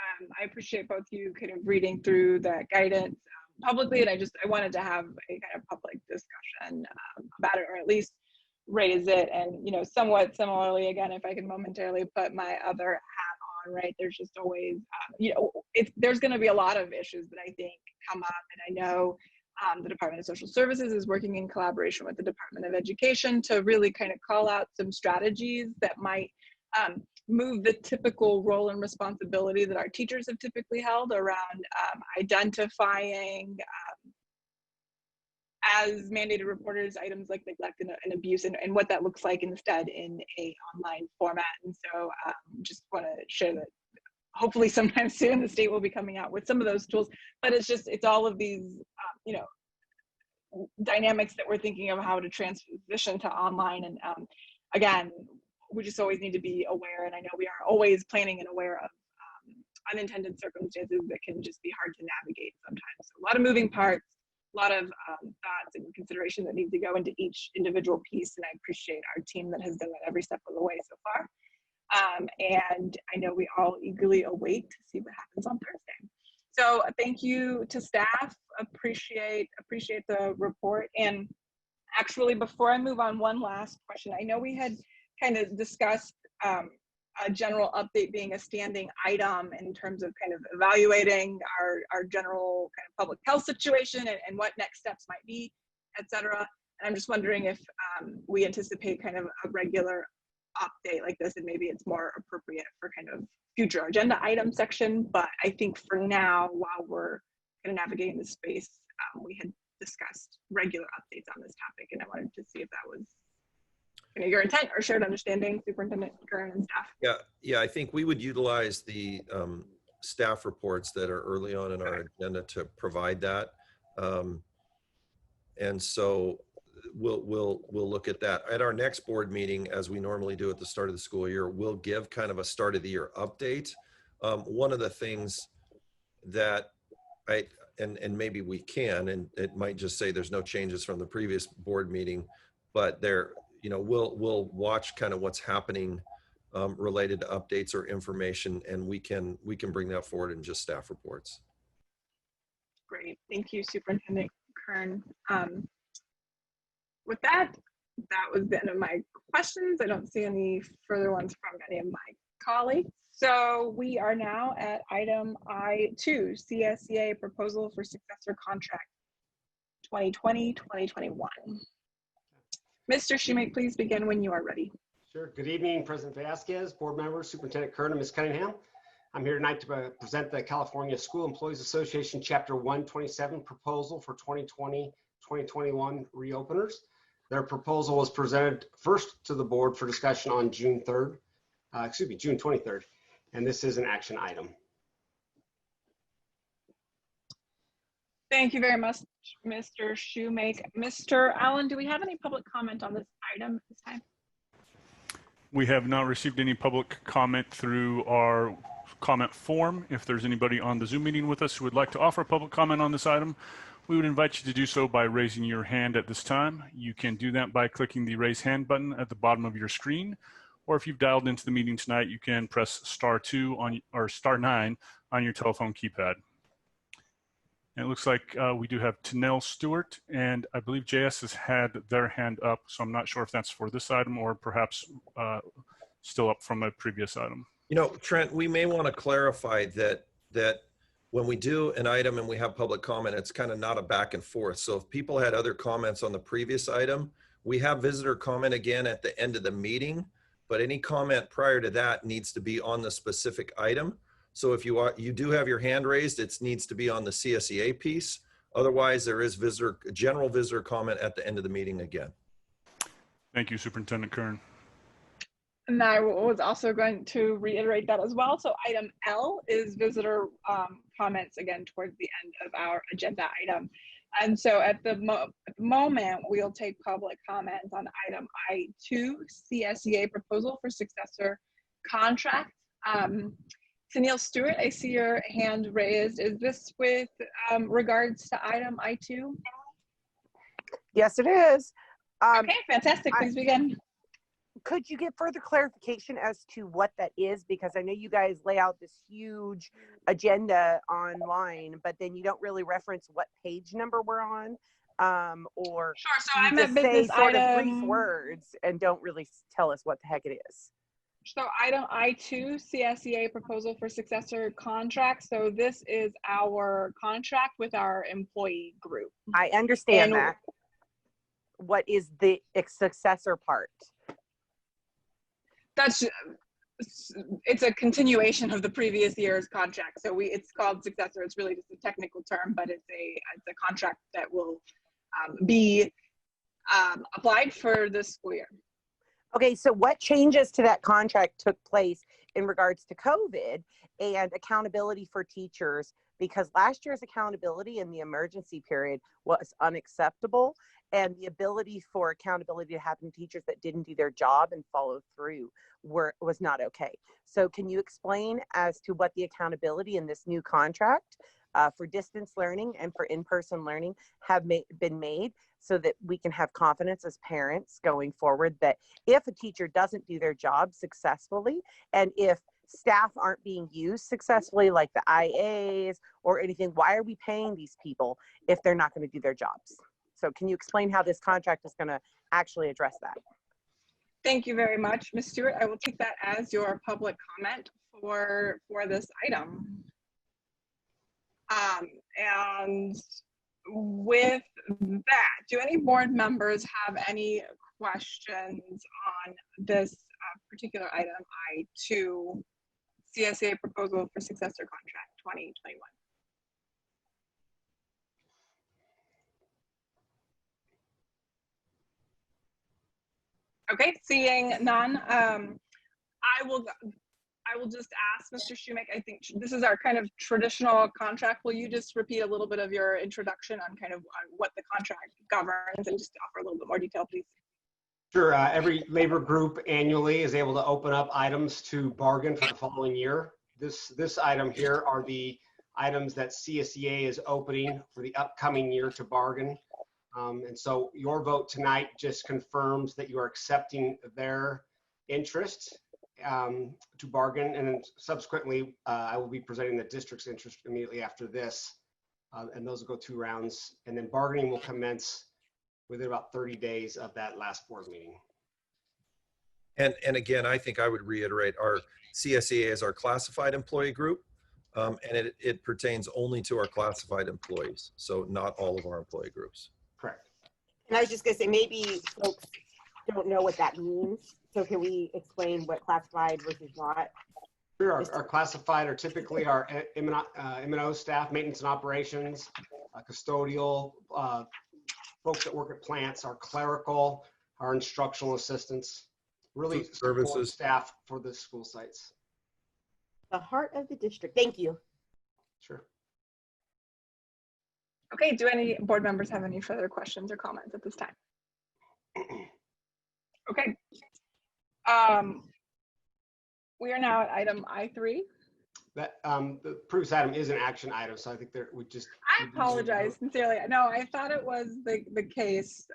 both you kind of reading through the guidance publicly, and I wanted to have a kind of public discussion about it, or at least raise it. And, you know, somewhat similarly, again, if I can momentarily put my other hat on, right, there's just always, you know, there's going to be a lot of issues that I think come up, and I know the Department of Social Services is working in collaboration with the Department of Education to really kind of call out some strategies that might move the typical role and responsibility that our teachers have typically held around identifying as mandated reporters items like neglect and abuse, and what that looks like instead in a online format. And so just want to share that hopefully sometime soon the state will be coming out with some of those tools, but it's all of these you know, dynamics that we're thinking of how to transition to online. And again, we just always need to be aware, and I know we are always planning and aware of unintended circumstances that can just be hard to navigate sometimes. So a lot of moving parts, a lot of thoughts and consideration that need to go into each individual piece, and I appreciate our team that has done that every step of the way so far. And I know we all eagerly await to see what happens on Thursday. So thank you to staff, appreciate the report. And actually, before I move on, one last question. I know we had kind of discussed a general update being a standing item in terms of kind of evaluating our general kind of public health situation and what next steps might be, et cetera. And I'm just wondering if we anticipate kind of a regular update like this, and maybe it's more appropriate for kind of future agenda item section. But I think for now, while we're kind of navigating the space, we had discussed regular updates on this topic, and I wanted to see if that was your intent or shared understanding, Superintendent Kern and staff. Yeah, I think we would utilize the staff reports that are early on in our agenda to provide that. And so we'll look at that. At our next board meeting, as we normally do at the start of the school year, we'll give kind of a start of the year update. One of the things that and maybe we can, and it might just say there's no changes from the previous board meeting, but there, we'll watch kind of what's happening related to updates or information, and we can bring that forward in just staff reports. Great, thank you, Superintendent Kern. With that was the end of my questions. I don't see any further ones from any of my colleagues. So we are now at item I2, CSEA Proposal for Successor Contract 2020-2021. Mr. Shoemake, please begin when you are ready. Sure. Good evening, President Vasquez, board members, Superintendent Kern, and Ms. Cunningham. I'm here tonight to present the California School Employees Association Chapter 127 proposal for 2020-2021 reopeners. Their proposal was presented first to the board for discussion on June 23rd, and this is an action item. Thank you very much, Mr. Shoemake. Mr. Allen, do we have any public comment on this item at this time? We have not received any public comment through our comment form. If there's anybody on the Zoom meeting with us who would like to offer a public comment on this item, we would invite you to do so by raising your hand at this time. You can do that by clicking the raise hand button at the bottom of your screen, or if you've dialed into the meeting tonight, you can press *2 on or *9 on your telephone keypad. And it looks like we do have Tanel Stewart, and I believe JS has had their hand up, so I'm not sure if that's for this item or perhaps still up from a previous item. Trent, we may want to clarify that when we do an item and we have public comment, it's kind of not a back and forth. So if people had other comments on the previous item, we have visitor comment again at the end of the meeting, but any comment prior to that needs to be on the specific item. So if you do have your hand raised, it needs to be on the CSEA piece. Otherwise, there is general visitor comment at the end of the meeting again. Thank you, Superintendent Kern. And I was also going to reiterate that as well. So item L is visitor comments, again, towards the end of our agenda item. And so at the moment, we'll take public comments on item I2, CSEA Proposal for Successor Contract. Tanel Stewart, I see your hand raised. Is this with regards to item I2? Yes, it is. Okay, fantastic. Please begin. Could you give further clarification as to what that is? Because I know you guys lay out this huge agenda online, but then you don't really reference what page number we're on, or sure. So you I'm just at say business sort item, of brief words and don't really tell us what the heck it is. So item I2, CSEA Proposal for Successor Contract. So this is our contract with our employee group. I understand that. What is the successor part? It's a continuation of the previous year's contract. So it's called successor. It's really just a technical term, but it's a contract that will be applied for this school year. Okay, so what changes to that contract took place in regards to COVID and accountability for teachers? Because last year's accountability in the emergency period was unacceptable, and the ability for accountability to happen to teachers that didn't do their job and follow through was not okay. So can you explain as to what the accountability in this new contract for distance learning and for in-person learning have been made, so that we can have confidence as parents going forward that if a teacher doesn't do their job successfully, and if staff aren't being used successfully, like the IAs or anything, why are we paying these people if they're not going to do their jobs? So can you explain how this contract is going to actually address that? Thank you very much, Ms. Stewart. I will take that as your public comment for this item. And with that, do any board members have any questions on this particular item I2, CSEA Proposal for Successor Contract 2021? Okay, seeing none, I will I will just ask Mr. Shoemaker, I think this is our kind of traditional contract. Will you just repeat a little bit of your introduction on kind of what the contract governs and just offer a little bit more detail, please? Sure. Every labor group annually is able to open up items to bargain for the following year. This item here are the items that CSEA is opening for the upcoming year to bargain. And so your vote tonight just confirms that you are accepting their interest to bargain. And then subsequently, I will be presenting the district's interest immediately after this. And those will go 2 rounds. And then bargaining will commence within about 30 days of that last board meeting. And again, I think I would reiterate our CSEA is our classified employee group. And it pertains only to our classified employees. So not all of our employee groups. Correct. And I was just gonna say, maybe folks don't know what that means. So can we explain what classified versus not? Sure. Our classified are typically our M&O staff, maintenance and operations, custodial, folks that work at plants, our clerical, our instructional assistants, really support Services. staff for the school sites. The heart of the district. Thank you. Sure. Okay, do any board members have any further questions or comments at this time? Okay. We are now at item I3. That the previous item is an action item, so I think there we just. I apologize sincerely. No, I thought it was the case.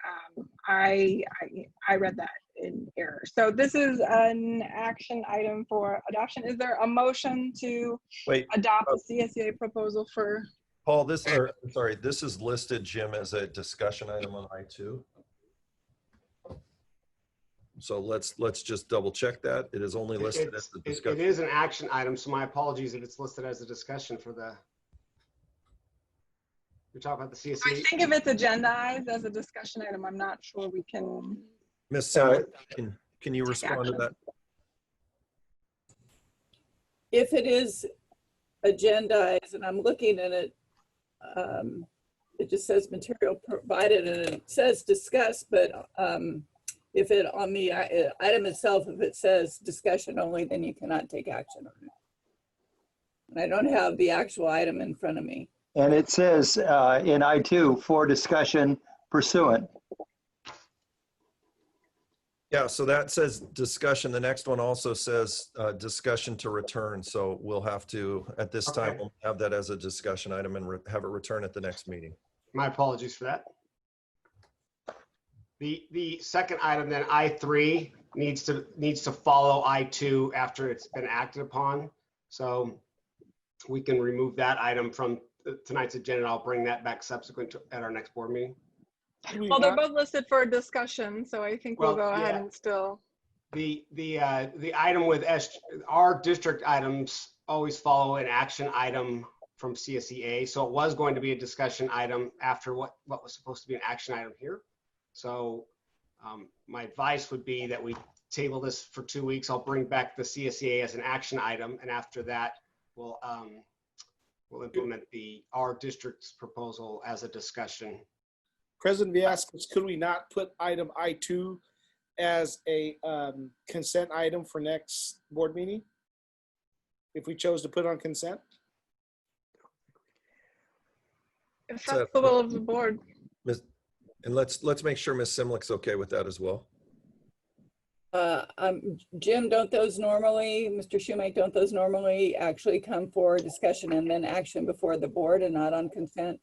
I read that in error. So this is an action item for adoption. Is there a motion to adopt the CSEA proposal for? Paul, this is listed, Jim, as a discussion item on I2. So let's just double check that. It is only listed as the discussion. It is an action item, so my apologies that it's listed as a discussion for the. You're talking about the CSE. I think if it's agendized as a discussion item, I'm not sure we can. Ms. Simic, can you respond to that? If it is agendized, and I'm looking at it, it just says material provided and it says discuss, but if it on the item itself, if it says discussion only, then you cannot take action on it. And I don't have the actual item in front of me. And it says in I2 for discussion pursuant. Yeah, so that says discussion. The next one also says discussion to return. So we'll have to, at this time, we'll have that as a discussion item and have it return at the next meeting. My apologies for that. The second item then, I3, needs to follow I2 after it's been acted upon. So we can remove that item from tonight's agenda. I'll bring that back subsequent to, at our next board meeting. Well, they're both listed for discussion, so I think we'll go ahead and still. The item with our district items always follow an action item from CSEA. So it was going to be a discussion item after what was supposed to be an action item here. So my advice would be that we table this for 2 weeks. I'll bring back the CSEA as an action item, and after that, we'll implement our district's proposal as a discussion. President Villescaz, could we not put item I2 as a consent item for next board meeting? If we chose to put it on consent? If that's the will of the board. And let's make sure Ms. Simlick's okay with that as well. Jim, don't those normally, Mr. Shoemaker, don't those normally actually come for discussion and then action before the board and not on consent?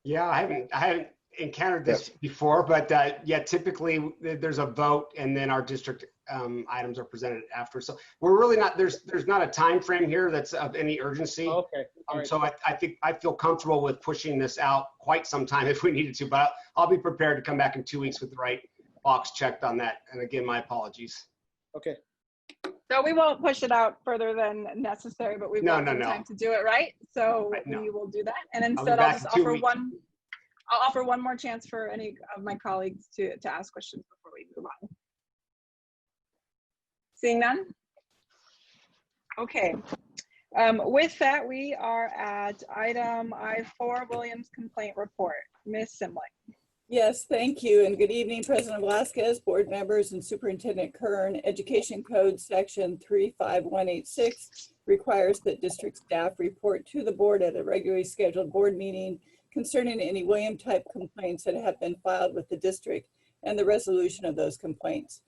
Yeah, I haven't encountered this before, but yeah, typically there's a vote and then our district items are presented after. So we're really not, there's not a time frame here that's of any urgency. Okay. Right. So I think I feel comfortable with pushing this out quite some time if we needed to, but I'll be prepared to come back in 2 weeks with the right box checked on that. And again, my apologies. Okay. So we won't push it out further than necessary, but we've got some time to do it, right? So we will do that. And instead I'll just offer I'll offer one more chance for any of my colleagues to ask questions before we move on. Seeing none? Okay. With that, we are at item I4, Williams complaint report. Ms. Simlick. Yes, thank you, and good evening, President Velasquez, board members, and Superintendent Kern. Education Code Section 35186 requires that district staff report to the board at a regularly scheduled board meeting concerning any William-type complaints that have been filed with the district and the resolution of those complaints.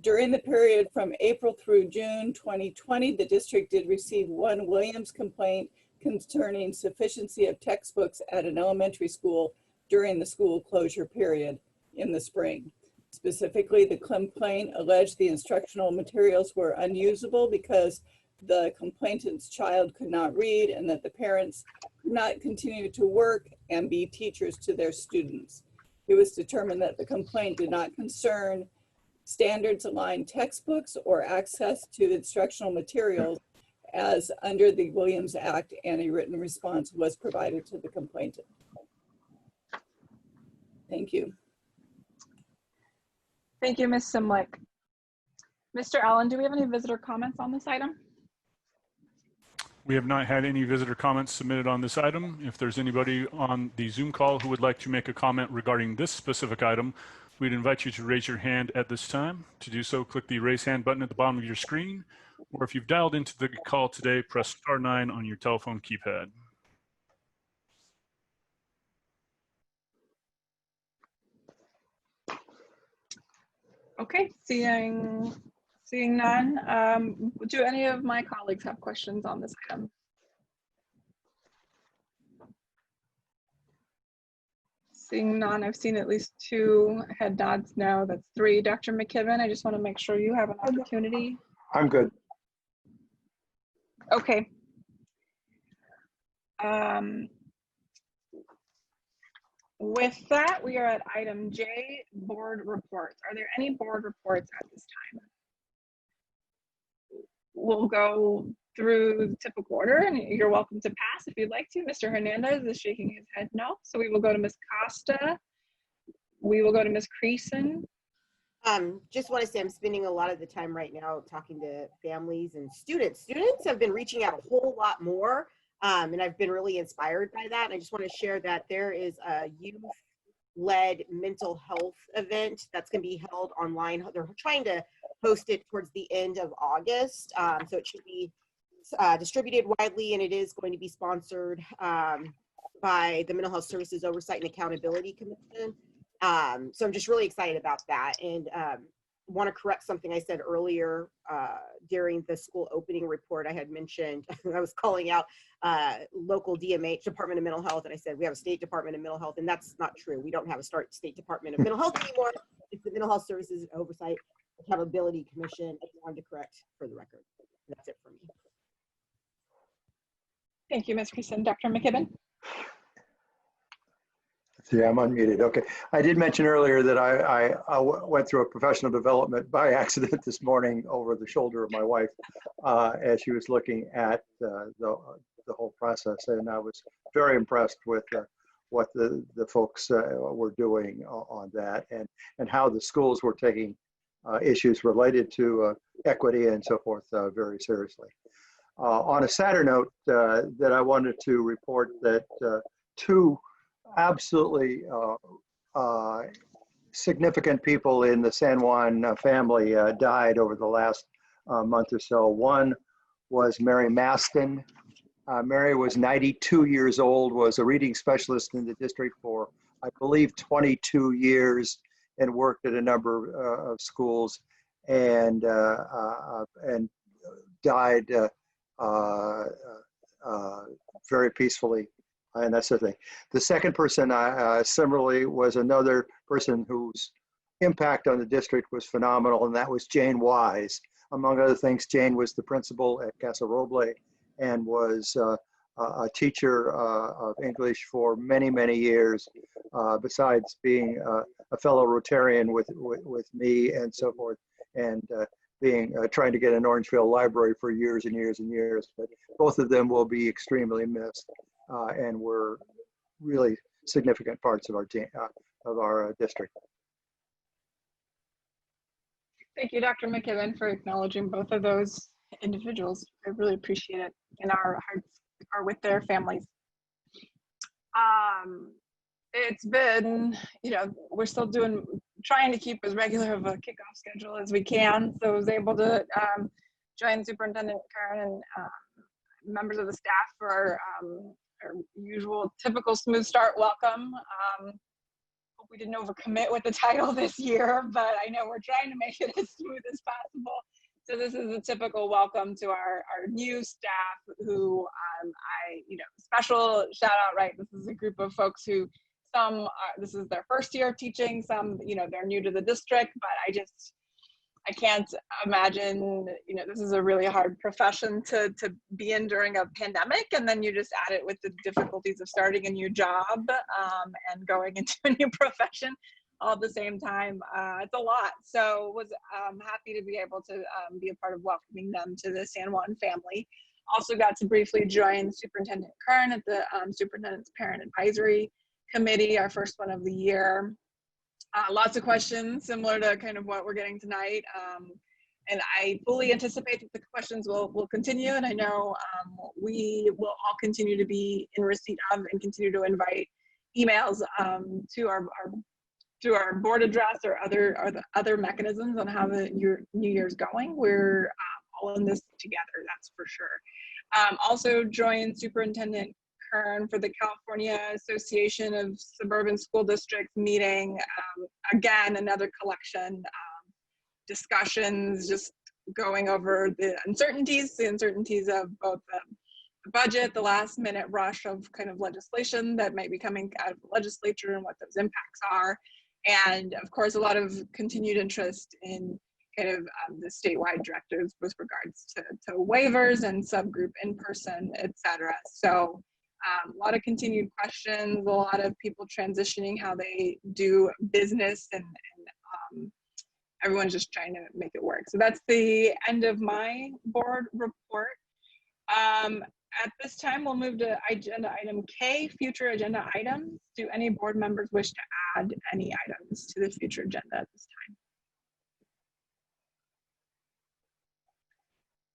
During the period from April through June 2020, the district did receive one Williams complaint concerning sufficiency of textbooks at an elementary school during the school closure period in the spring. Specifically, the complaint alleged the instructional materials were unusable because the complainant's child could not read and that the parents could not continue to work and be teachers to their students. It was determined that the complaint did not concern standards aligned textbooks or access to instructional materials, as under the Williams Act, and a written response was provided to the complainant. Thank you. Thank you, Ms. Simlick. Mr. Allen, do we have any visitor comments on this item? We have not had any visitor comments submitted on this item. If there's anybody on the Zoom call who would like to make a comment regarding this specific item, we'd invite you to raise your hand at this time. To do so, click the raise hand button at the bottom of your screen, or if you've dialed into the call today, press *9 on your telephone keypad. Okay, seeing none. Do any of my colleagues have questions on this item? Seeing none, I've seen at least 2 head nods now. That's 3. Dr. McKibben, I just want to make sure you have an opportunity. I'm good. Okay. With that, we are at item J, board reports. Are there any board reports at this time? We'll go through the typical order, and you're welcome to pass if you'd like to. Mr. Hernandez is shaking his head no. So we will go to Ms. Costa. We will go to Ms. Creason. Just want to say I'm spending a lot of the time right now talking to families and students. Students have been reaching out a whole lot more, and I've been really inspired by that. And I just want to share that there is a youth-led mental health event that's going to be held online. They're trying to host it towards the end of August, so it should be distributed widely, and it is going to be sponsored by the Mental Health Services Oversight and Accountability Commission. So I'm just really excited about that, and want to correct something I said earlier during the school opening report. I had mentioned, I was calling out local DMH, Department of Mental Health, and I said we have a state Department of Mental Health, and that's not true. We don't have a state Department of Mental Health anymore. It's the Mental Health Services Oversight Accountability Commission. I just wanted to correct for the record. That's it for me. Thank you, Ms. Creason. Dr. McKibben. See, I'm unmuted. Okay. I did mention earlier that I went through a professional development by accident this morning over the shoulder of my wife as she was looking at the whole process. And I was very impressed with what the folks were doing on that, and how the schools were taking issues related to equity and so forth very seriously. On a sadder note, that I wanted to report that 2 absolutely significant people in the San Juan family died over the last month or so. One was Mary Maston. Mary was 92 years old, was a reading specialist in the district for, I believe, 22 years, and worked at a number of schools, and died very peacefully. And that's the thing. The second person similarly was another person whose impact on the district was phenomenal, and that was Jane Wise. Among other things, Jane was the principal at Casa Roble and was a teacher of English for many, many years, besides being a fellow Rotarian with me and so forth, and trying to get an Orangeville library for years and years and years. But both of them will be extremely missed. And were really significant parts of our district. Thank you, Dr. McKibben, for acknowledging both of those individuals. I really appreciate it, and our hearts are with their families. it's been, we're still trying to keep as regular of a kickoff schedule as we can. So I was able to join Superintendent Karen and members of the staff for our usual typical smooth start welcome. Hope we didn't overcommit with the title this year, but I know we're trying to make it as smooth as possible. So this is a typical welcome to our new staff who special shout out, right? This is a group of folks who this is their first year of teaching, some, they're new to the district, but I can't imagine, this is a really hard profession to be in during a pandemic. And then you just add it with the difficulties of starting a new job and going into a new profession all at the same time. It's a lot. So was happy to be able to be a part of welcoming them to the San Juan family. Also got to briefly join Superintendent Kern at the Superintendent's Parent Advisory Committee, our first one of the year. Lots of questions similar to kind of what we're getting tonight. And I fully anticipate that the questions will continue. And I know we will all continue to be in receipt of and continue to invite emails to our board address or the other mechanisms on how the New Year's going. We're all in this together, that's for sure. Also joined Superintendent Kern for the California Association of Suburban School Districts meeting. Again, another collection, discussions, just going over the uncertainties of both the budget, the last minute rush of kind of legislation that might be coming out of the legislature and what those impacts are. And of course, a lot of continued interest in kind of the statewide directives with regards to waivers and subgroup in-person, et cetera. So a lot of continued questions, a lot of people transitioning how they do business, and everyone's just trying to make it work. So that's the end of my board report. At this time, we'll move to agenda item K, future agenda items. Do any board members wish to add any items to the future agenda at this time?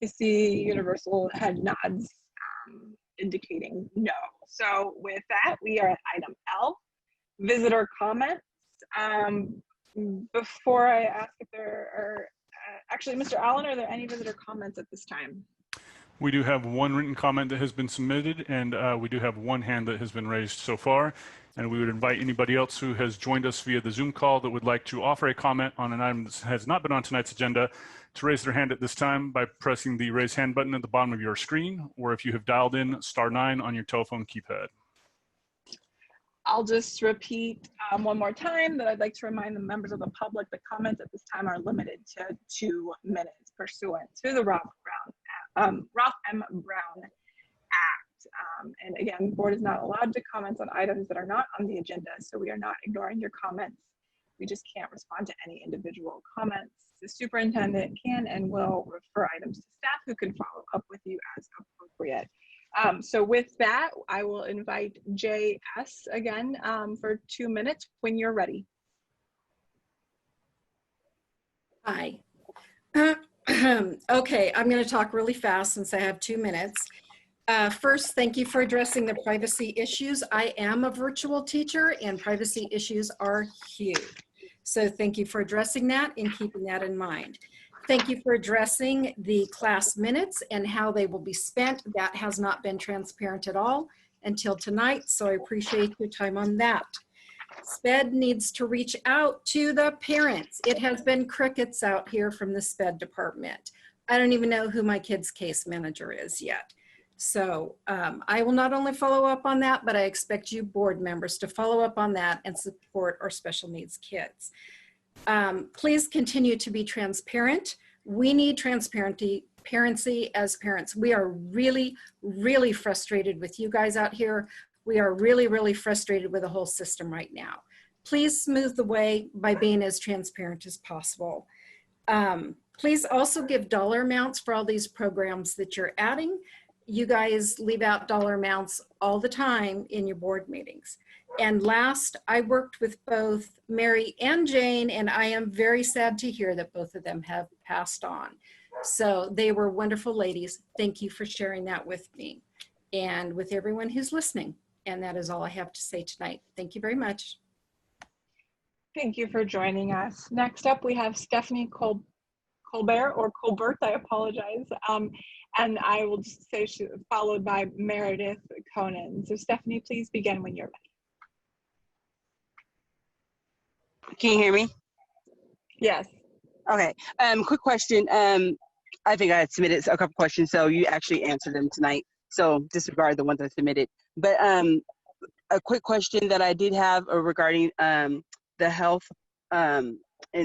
I see universal head nods indicating no. So with that, we are at item L, visitor comments. Before I ask if there are, actually, Mr. Allen, are there any visitor comments at this time? We do have one written comment that has been submitted, and we do have one hand that has been raised so far. And we would invite anybody else who has joined us via the Zoom call that would like to offer a comment on an item that has not been on tonight's agenda to raise their hand at this time by pressing the raise hand button at the bottom of your screen, or if you have dialed in *9 on your telephone keypad. I'll just repeat one more time that I'd like to remind the members of the public that comments at this time are limited to 2 minutes pursuant to the Ralph M. Brown Act. And again, the board is not allowed to comment on items that are not on the agenda, so we are not ignoring your comments. We just can't respond to any individual comments. The superintendent can and will refer items to staff who can follow up with you as appropriate. So with that, I will invite JS again for 2 minutes when you're ready. Hi. Okay, I'm going to talk really fast since I have 2 minutes. First, thank you for addressing the privacy issues. I am a virtual teacher and privacy issues are huge. So thank you for addressing that and keeping that in mind. Thank you for addressing the class minutes and how they will be spent. That has not been transparent at all until tonight, so I appreciate your time on that. SPED needs to reach out to the parents. It has been crickets out here from the SPED department. I don't even know who my kid's case manager is yet. So I will not only follow up on that, but I expect you board members to follow up on that and support our special needs kids. Please continue to be transparent. We need transparency as parents. We are really, really frustrated with you guys out here. We are really, really frustrated with the whole system right now. Please smooth the way by being as transparent as possible. Please also give dollar amounts for all these programs that you're adding. You guys leave out dollar amounts all the time in your board meetings. And last, I worked with both Mary and Jane, and I am very sad to hear that both of them have passed on. So they were wonderful ladies. Thank you for sharing that with me and with everyone who's listening. And that is all I have to say tonight. Thank you very much. Thank you for joining us. Next up, we have Stephanie Colbert, or Colbert, I apologize. And I will just say she's followed by Meredith Conan. So Stephanie, please begin when you're ready. Can you hear me? Yes. Okay. Quick question. I think I had submitted a couple questions, so you actually answered them tonight. So disregard the ones I submitted. But a quick question that I did have regarding the health and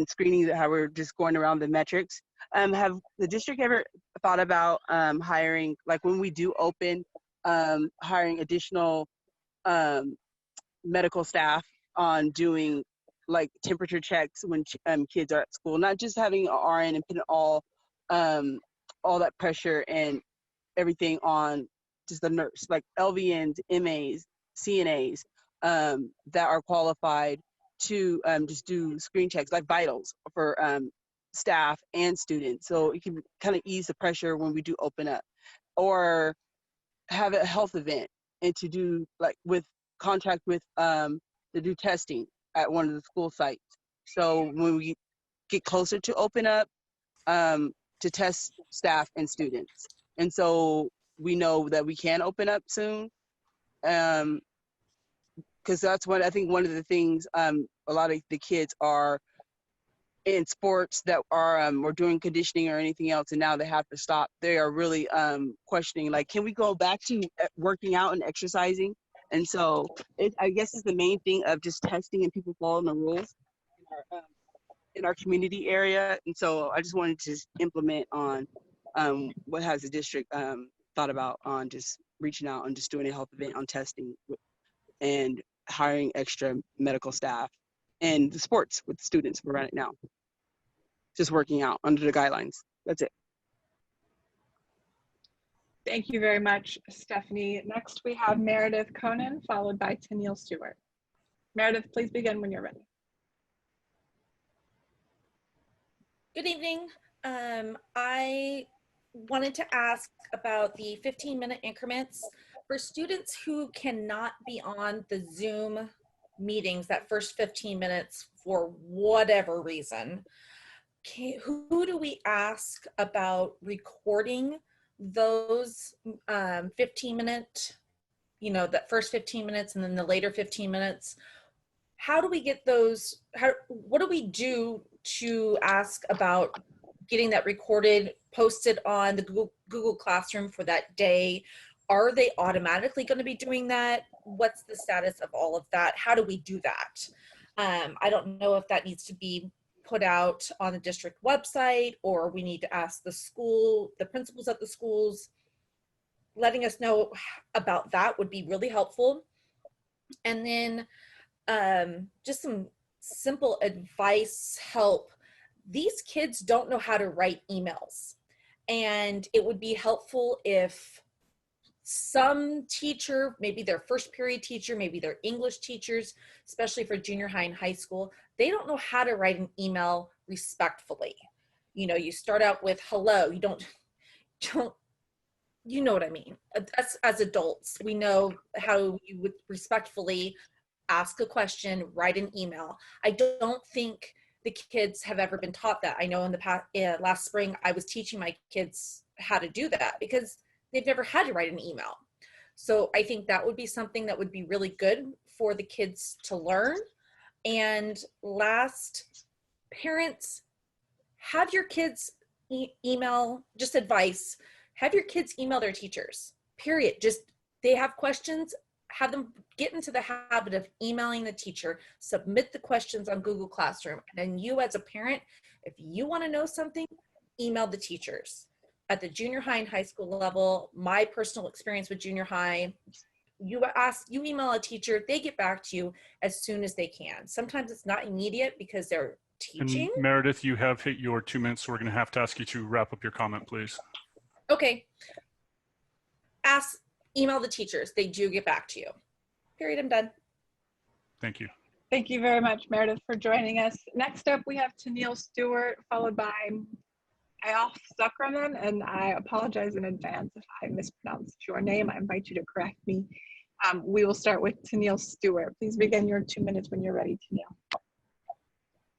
screening, how we're just going around the metrics. Have the district ever thought about hiring, like when we do open, hiring additional medical staff on doing like temperature checks when kids are at school, not just having an RN and putting all that pressure and everything on just the nurse, like LVNs, MAs, CNAs that are qualified to just do screen checks, like vitals for staff and students. So it can kind of ease the pressure when we do open up, or have a health event and to do like with contract with to do testing at one of the school sites. So when we get closer to open up, to test staff and students. And so we know that we can open up soon. Because that's what I think one of the things a lot of the kids are in sports that are or doing conditioning or anything else, and now they have to stop. They are really questioning, like, can we go back to working out and exercising? And so I guess it's the main thing of just testing and people following the rules in our community area. And so I just wanted to implement on what has the district thought about on just reaching out and just doing a health event on testing and hiring extra medical staff and the sports with students we're running now. Just working out under the guidelines. That's it. Thank you very much, Stephanie. Next, we have Meredith Conan, followed by Tennille Stewart. Meredith, please begin when you're ready. Good evening. I wanted to ask about the 15-minute increments for students who cannot be on the Zoom meetings that first 15 minutes for whatever reason. Who do we ask about recording those 15-minute, that first 15 minutes and then the later 15 minutes? How do we get those? What do we do to ask about getting that recorded, posted on the Google Classroom for that day? Are they automatically going to be doing that? What's the status of all of that? How do we do that? I don't know if that needs to be put out on the district website, or we need to ask the school, the principals at the schools. Letting us know about that would be really helpful. And then just some simple advice, help. These kids don't know how to write emails, and it would be helpful if some teacher, maybe their first period teacher, maybe their English teachers, especially for junior high and high school, they don't know how to write an email respectfully. You start out with hello, you don't, you know what I mean? Us as adults, we know how you would respectfully ask a question, write an email. I don't think the kids have ever been taught that. I know in the past, last spring, I was teaching my kids how to do that because they've never had to write an email. So I think that would be something that would be really good for the kids to learn. And last, parents, have your kids email, just advice, have your kids email their teachers, period. Just, they have questions, have them get into the habit of emailing the teacher, submit the questions on Google Classroom. And then you as a parent, if you want to know something, email the teachers. At the junior high and high school level, my personal experience with junior high, you email a teacher, they get back to you as soon as they can. Sometimes it's not immediate because they're teaching. And Meredith, you have hit your 2 minutes, so we're going to have to ask you to wrap up your comment, please. Okay. Email the teachers. They do get back to you. Period. I'm done. Thank you. Thank you very much, Meredith, for joining us. Next up, we have Tennille Stewart, followed by Ayaf Zuckerman, and I apologize in advance if I mispronounced your name. I invite you to correct me We will start with Tennille Stewart. Please begin your 2 minutes when you're ready, Tennille.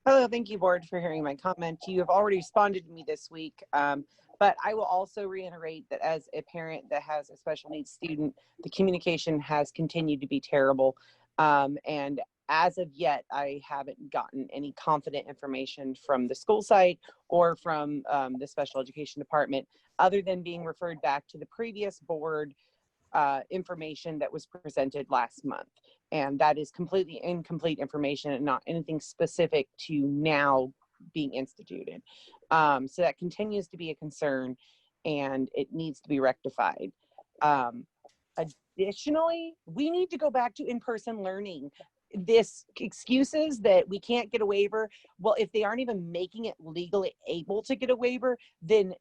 Hello, thank you, board, for hearing my comment. You have already responded to me this week, but I will also reiterate that as a parent that has a special needs student, the communication has continued to be terrible. And as of yet, I haven't gotten any confident information from the school site or from the special education department, other than being referred back to the previous board information that was presented last month. And that is completely incomplete information and not anything specific to now being instituted. So that continues to be a concern and it needs to be rectified. Additionally, we need to go back to in-person learning. This excuses that we can't get a waiver. Well, if they aren't even making it legally able to get a waiver, then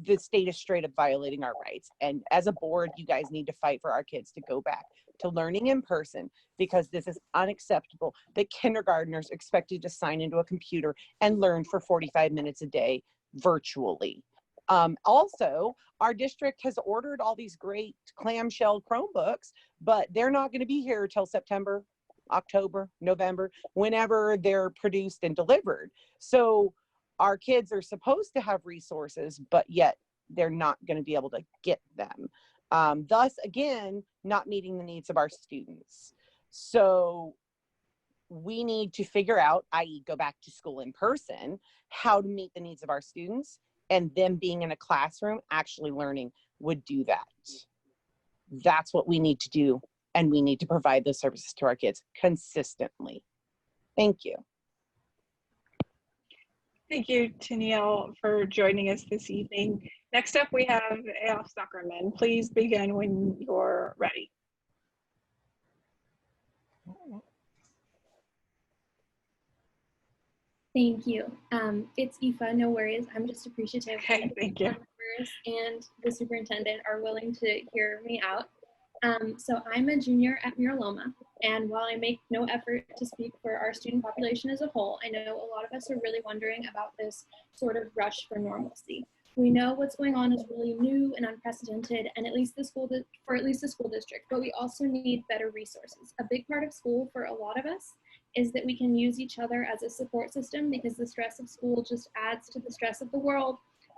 the state is straight up violating our rights. And as a board, you guys need to fight for our kids to go back to learning in person, because this is unacceptable that kindergartners are expected to sign into a computer and learn for 45 minutes a day virtually. Also, our district has ordered all these great clamshell Chromebooks, but they're not going to be here till September, October, November, whenever they're produced and delivered. So our kids are supposed to have resources, but yet they're not going to be able to get them. Thus, again, not meeting the needs of our students. So we need to figure out, i.e. go back to school in person, how to meet the needs of our students, and them being in a classroom actually learning would do that. That's what we need to do. And we need to provide those services to our kids consistently. Thank you. Thank you, Tennille, for joining us this evening. Next up, we have Eyal Zuckerman. Please begin when you're ready. Thank you. It's Aoife, no worries. I'm just appreciative. Okay, thank you. And the superintendent are willing to hear me out. So I'm a junior at Mira Loma, and while I make no effort to speak for our student population as a whole, I know a lot of us are really wondering about this sort of rush for normalcy. We know what's going on is really new and unprecedented, and at least the school district, but we also need better resources. A big part of school for a lot of us is that we can use each other as a support system, because the stress of school just adds to the stress of the world,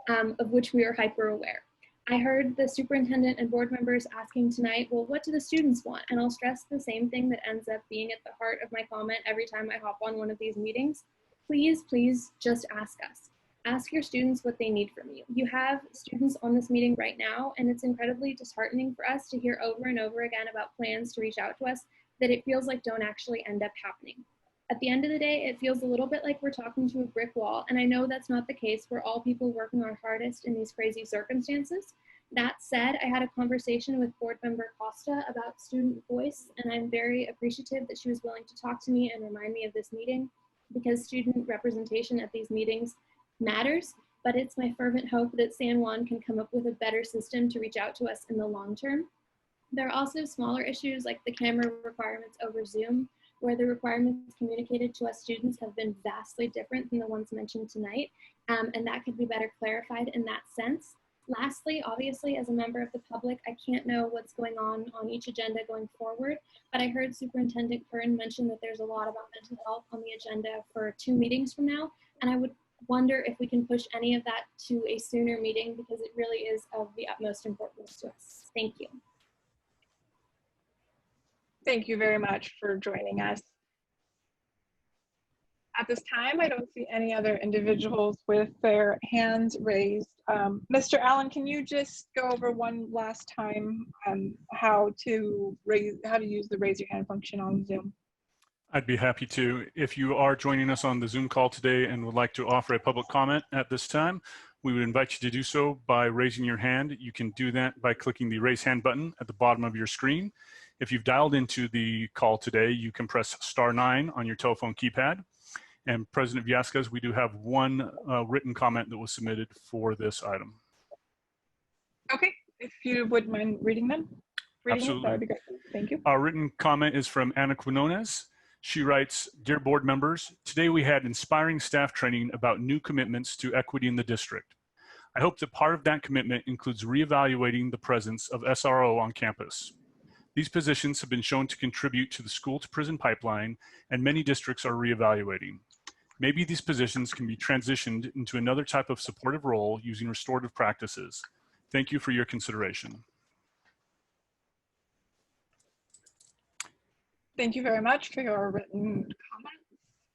of which we are hyper aware. I heard the superintendent and board members asking tonight, well, what do the students want? And I'll stress the same thing that ends up being at the heart of my comment every time I hop on one of these meetings. Please, please just ask us. Ask your students what they need from you. You have students on this meeting right now, and it's incredibly disheartening for us to hear over and over again about plans to reach out to us that it feels like don't actually end up happening. At the end of the day, it feels a little bit like we're talking to a brick wall, and I know that's not the case. We're all people working our hardest in these crazy circumstances. That said, I had a conversation with board member Costa about student voice, and I'm very appreciative that she was willing to talk to me and remind me of this meeting, because student representation at these meetings matters, but it's my fervent hope that San Juan can come up with a better system to reach out to us in the long term. There are also smaller issues like the camera requirements over Zoom, where the requirements communicated to us students have been vastly different than the ones mentioned tonight, and that could be better clarified in that sense. Lastly, obviously, as a member of the public, I can't know what's going on each agenda going forward, but I heard Superintendent Kern mention that there's a lot about mental health on the agenda for 2 meetings from now, and I would wonder if we can push any of that to a sooner meeting, because it really is of the utmost importance to us. Thank you. Thank you very much for joining us. At this time, I don't see any other individuals with their hands raised. Mr. Allen, can you just go over one last time how to use the raise your hand function on Zoom? I'd be happy to. If you are joining us on the Zoom call today and would like to offer a public comment at this time, we would invite you to do so by raising your hand. You can do that by clicking the raise hand button at the bottom of your screen. If you've dialed into the call today, you can press *9 on your telephone keypad. And President Villescaz, we do have one written comment that was submitted for this item. Okay, if you wouldn't mind reading them. Absolutely. That would be great. Thank you. Our written comment is from Anna Quinones. She writes, "Dear board members, today we had inspiring staff training about new commitments to equity in the district. I hope that part of that commitment includes reevaluating the presence of SRO on campus. These positions have been shown to contribute to the school-to-prison pipeline, and many districts are reevaluating. Maybe these positions can be transitioned into another type of supportive role using restorative practices. Thank you for your consideration. Thank you very much for your written comments.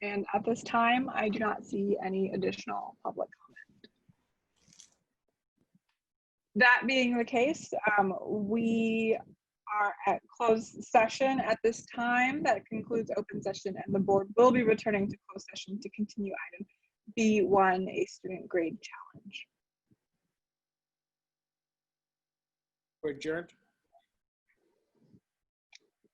And at this time, I do not see any additional public comment. That being the case, we are at closed session at this time. That concludes open session, and the board will be returning to closed session to continue item B1, a student grade challenge. We're adjourned.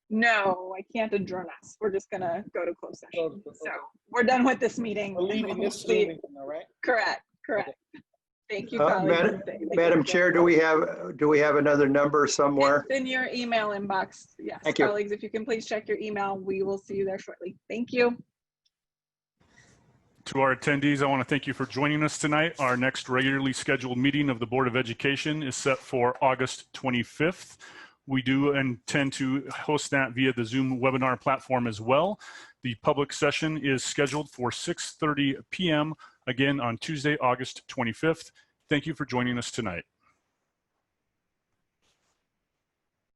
No, I can't adjourn us. We're just gonna go to closed session. So we're done with this meeting. We're leaving this Zoom meeting, all right? Correct, correct. Okay. Thank you, Madam Chair, do we have another number somewhere? It's in your email inbox. Yes, Thank you. colleagues, if you can please check your email, we will see you there shortly. Thank you. To our attendees, I want to thank you for joining us tonight. Our next regularly scheduled meeting of the Board of Education is set for August 25th. We do intend to host that via the Zoom webinar platform as well. The public session is scheduled for 6:30 p.m. again on Tuesday, August 25th. Thank you for joining us tonight.